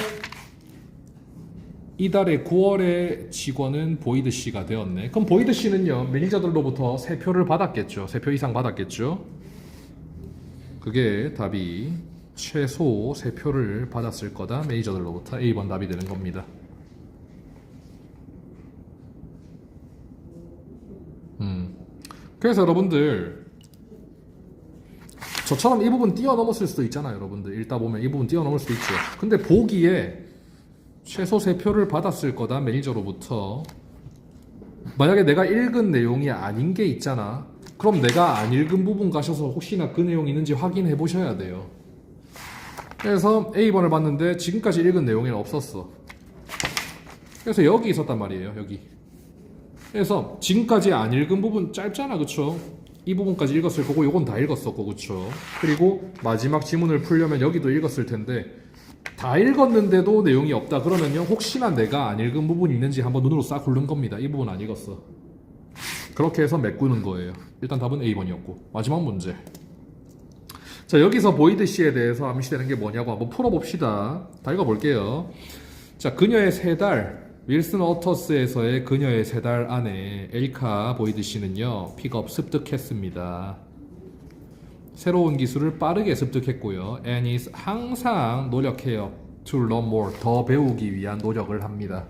이달의 9월에 직원은 보이드 씨가 되었네. 그럼 보이드 씨는요, 매니저들로부터 3표를 받았겠죠. 3표 이상 받았겠죠. 그게 답이 최소 3표를 받았을 거다. 매니저들로부터. A번 답이 되는 겁니다. 그래서 여러분들 저처럼 이 부분 뛰어넘었을 수도 있잖아요. 여러분들 읽다 보면 이 부분 뛰어넘을 수도 있죠. 근데 보기에 최소 3표를 받았을 거다. 매니저로부터. 만약에 내가 읽은 내용이 아닌 게 있잖아. 그럼 내가 안 읽은 부분 가셔서 혹시나 그 내용이 있는지 확인해 보셔야 돼요. 그래서 A번을 봤는데 지금까지 읽은 내용에는 없었어. 그래서 여기 있었단 말이에요. 여기. 그래서 지금까지 안 읽은 부분 짧잖아. 그쵸? 이 부분까지 읽었을 거고 요건 다 읽었었고, 그쵸? 그리고 마지막 지문을 풀려면 여기도 읽었을 텐데 다 읽었는데도 내용이 없다 그러면요, 혹시나 내가 안 읽은 부분이 있는지 한번 눈으로 싹 훑는 겁니다. 이 부분 안 읽었어. 그렇게 해서 메꾸는 거예요. 일단 답은 A번이었고. 마지막 문제. 자, 여기서 보이드 씨에 대해서 암시되는 게 뭐냐고 한번 풀어봅시다. 다 읽어볼게요. 자, 그녀의 3달, 윌슨 오토스에서의 그녀의 3달 안에 에리카 보이드 씨는요, 픽업 습득했습니다. 새로운 기술을 빠르게 습득했고요. and is 항상 노력해요. to learn more, 더 배우기 위한 노력을 합니다.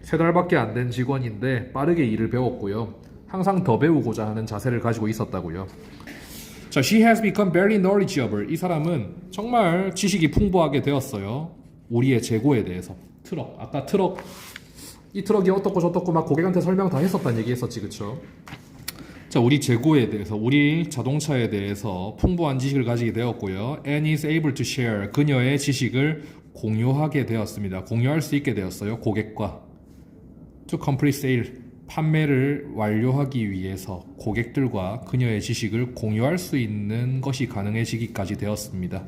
3달밖에 안 된 직원인데 빠르게 일을 배웠고요. 항상 더 배우고자 하는 자세를 가지고 있었다고요. 자, she has become very knowledgeable. 이 사람은 정말 지식이 풍부하게 되었어요. 우리의 재고에 대해서. 트럭, 아까 트럭, 이 트럭이 어떻고 저떻고 막 고객한테 설명 다 했었다는 얘기 했었지, 그쵸? 자, 우리 재고에 대해서, 우리 자동차에 대해서 풍부한 지식을 가지게 되었고요. and is able to share. 그녀의 지식을 공유하게 되었습니다. 공유할 수 있게 되었어요. 고객과. to complete sale. 판매를 완료하기 위해서 고객들과 그녀의 지식을 공유할 수 있는 것이 가능해지기까지 되었습니다.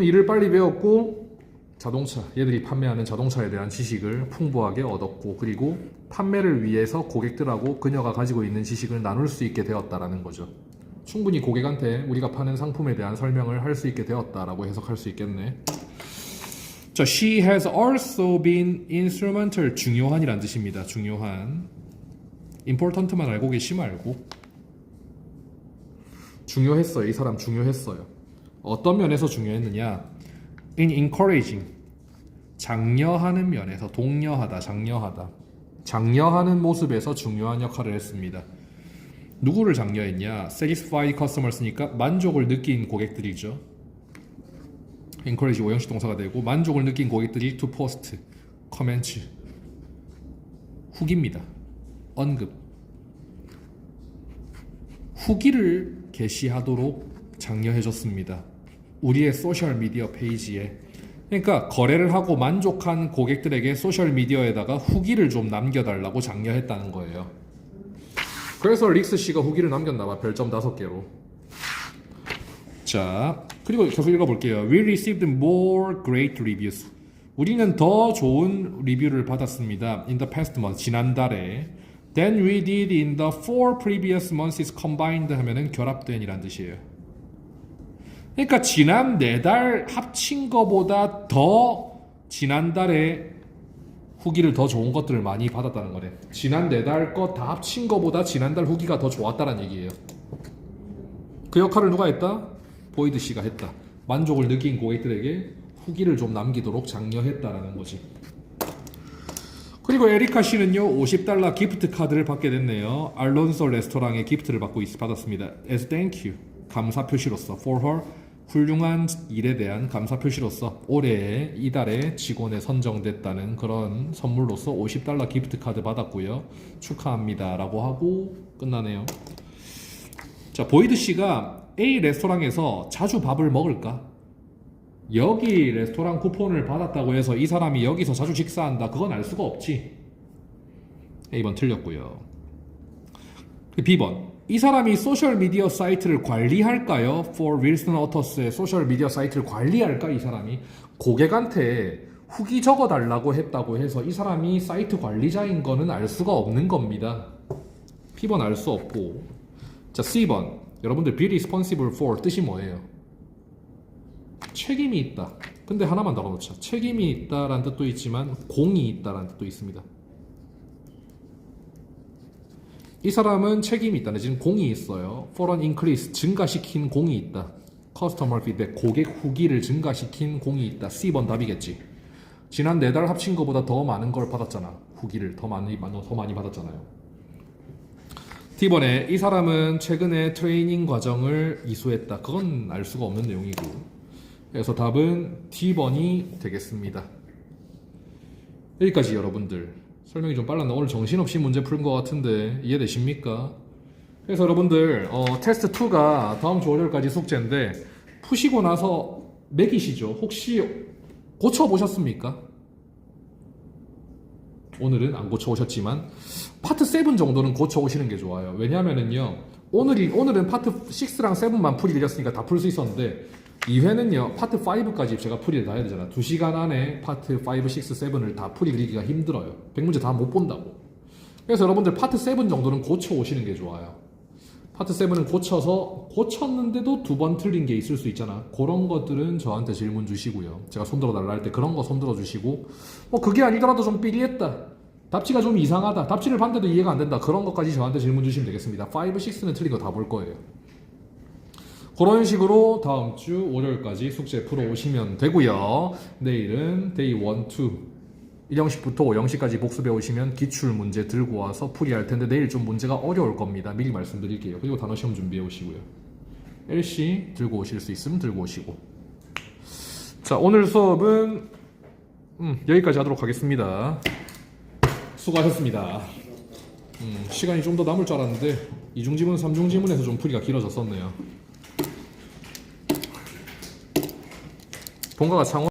일을 빨리 배웠고 자동차, 얘들이 판매하는 자동차에 대한 지식을 풍부하게 얻었고 그리고 판매를 위해서 고객들하고 그녀가 가지고 있는 지식을 나눌 수 있게 되었다라는 거죠. 충분히 고객한테 우리가 파는 상품에 대한 설명을 할 수 있게 되었다라고 해석할 수 있겠네. 자, she has also been instrumental. 중요한이란 뜻입니다. 중요한. important만 알고 계시 말고 중요했어요. 이 사람 중요했어요. 어떤 면에서 중요했느냐? in encouraging. 장려하는 면에서 독려하다, 장려하다. 장려하는 모습에서 중요한 역할을 했습니다. 누구를 장려했냐? satisfied customers니까 만족을 느낀 고객들이죠. encourage 오형식 동사가 되고 만족을 느낀 고객들이 to post, comment, 후기입니다. 언급. 후기를 게시하도록 장려해줬습니다. 우리의 소셜미디어 페이지에. 그러니까 거래를 하고 만족한 고객들에게 소셜미디어에다가 후기를 좀 남겨달라고 장려했다는 거예요. 그래서 릭스 씨가 후기를 남겼나봐. 별점 5개로. 자, 그리고 계속 읽어볼게요. We received more great reviews. 우리는 더 좋은 리뷰를 받았습니다. In the past month, 지난달에. Than we did in the 4 previous months combined 하면은 결합된 이란 뜻이에요. 그러니까 지난 4달 합친 거보다 더 지난달에 후기를 더 좋은 것들을 많이 받았다는 거네. 지난 4달 거 다 합친 거보다 지난달 후기가 더 좋았다는 얘기예요. 그 역할을 누가 했다? 보이드 씨가 했다. 만족을 느낀 고객들에게 후기를 좀 남기도록 장려했다라는 거지. 그리고 에리카 씨는요, $50 기프트 카드를 받게 됐네요. 알론소 레스토랑의 기프트를 받았습니다. As thank you. 감사 표시로서. For her. 훌륭한 일에 대한 감사 표시로서 올해 이달에 직원에 선정됐다는 그런 선물로서 $50 기프트 카드 받았고요. 축하합니다. 라고 하고 끝나네요. 자, 보이드 씨가 A 레스토랑에서 자주 밥을 먹을까? 여기 레스토랑 쿠폰을 받았다고 해서 이 사람이 여기서 자주 식사한다. 그건 알 수가 없지. A번 틀렸고요. B번. 이 사람이 소셜미디어 사이트를 관리할까요? For Wilson Autos의 소셜미디어 사이트를 관리할까? 이 사람이 고객한테 후기 적어달라고 했다고 해서 이 사람이 사이트 관리자인 거는 알 수가 없는 겁니다. B번 알 수 없고. 자, C번. 여러분들 be responsible for 뜻이 뭐예요? 책임이 있다. 근데 하나만 더 넣자. 책임이 있다라는 뜻도 있지만 공이 있다라는 뜻도 있습니다. 이 사람은 책임이 있다. 지금 공이 있어요. For an increase, 증가시킨 공이 있다. Customer feedback, 고객 후기를 증가시킨 공이 있다. C번 답이겠지. 지난 4달 합친 것보다 더 많은 걸 받았잖아. 후기를 더 많이 받았잖아요. D번에 이 사람은 최근에 트레이닝 과정을 이수했다. 그건 알 수가 없는 내용이고. 그래서 답은 D번이 되겠습니다. 여기까지 여러분들. 설명이 좀 빨랐나? 오늘 정신없이 문제 푸는 것 같은데 이해되십니까? 그래서 여러분들 테스트 2가 다음 주 월요일까지 숙제인데 푸시고 나서 매기시죠. 혹시 고쳐보셨습니까? 오늘은 안 고쳐오셨지만 파트 7 정도는 고쳐오시는 게 좋아요. 왜냐하면은요 오늘은 파트 6랑 7만 풀이 되었으니까 다 풀 수 있었는데 2회는요 파트 5까지 제가 풀이를 다 해야 되잖아. 2시간 안에 파트 5, 6, 7을 다 풀이 그리기가 힘들어요. 100문제 다 못 본다고. 그래서 여러분들 파트 7 정도는 고쳐오시는 게 좋아요. 파트 7은 고쳤는데도 2번 틀린 게 있을 수 있잖아. 그런 것들은 저한테 질문 주시고요. 제가 손들어 달라 할 때 그런 거 손들어 주시고 뭐 그게 아니더라도 좀 삐리했다. 답지가 좀 이상하다. 답지를 봤는데도 이해가 안 된다. 그런 것까지 저한테 질문 주시면 되겠습니다. 5, 6는 틀린 거 다 볼 거예요. 그런 식으로 다음 주 월요일까지 숙제 풀어 오시면 되고요. 내일은 데이 1, 2 1형식부터 5형식까지 복습해 오시면 기출 문제 들고 와서 풀이할 텐데 내일 좀 문제가 어려울 겁니다. 미리 말씀드릴게요. 그리고 단어 시험 준비해 오시고요. LC 들고 오실 수 있으면 들고 오시고. 자, 오늘 수업은 여기까지 하도록 하겠습니다. 수고하셨습니다. 시간이 좀 더 남을 줄 알았는데 이중지문, 삼중지문에서 좀 풀이가 길어졌었네요. 본가가 창원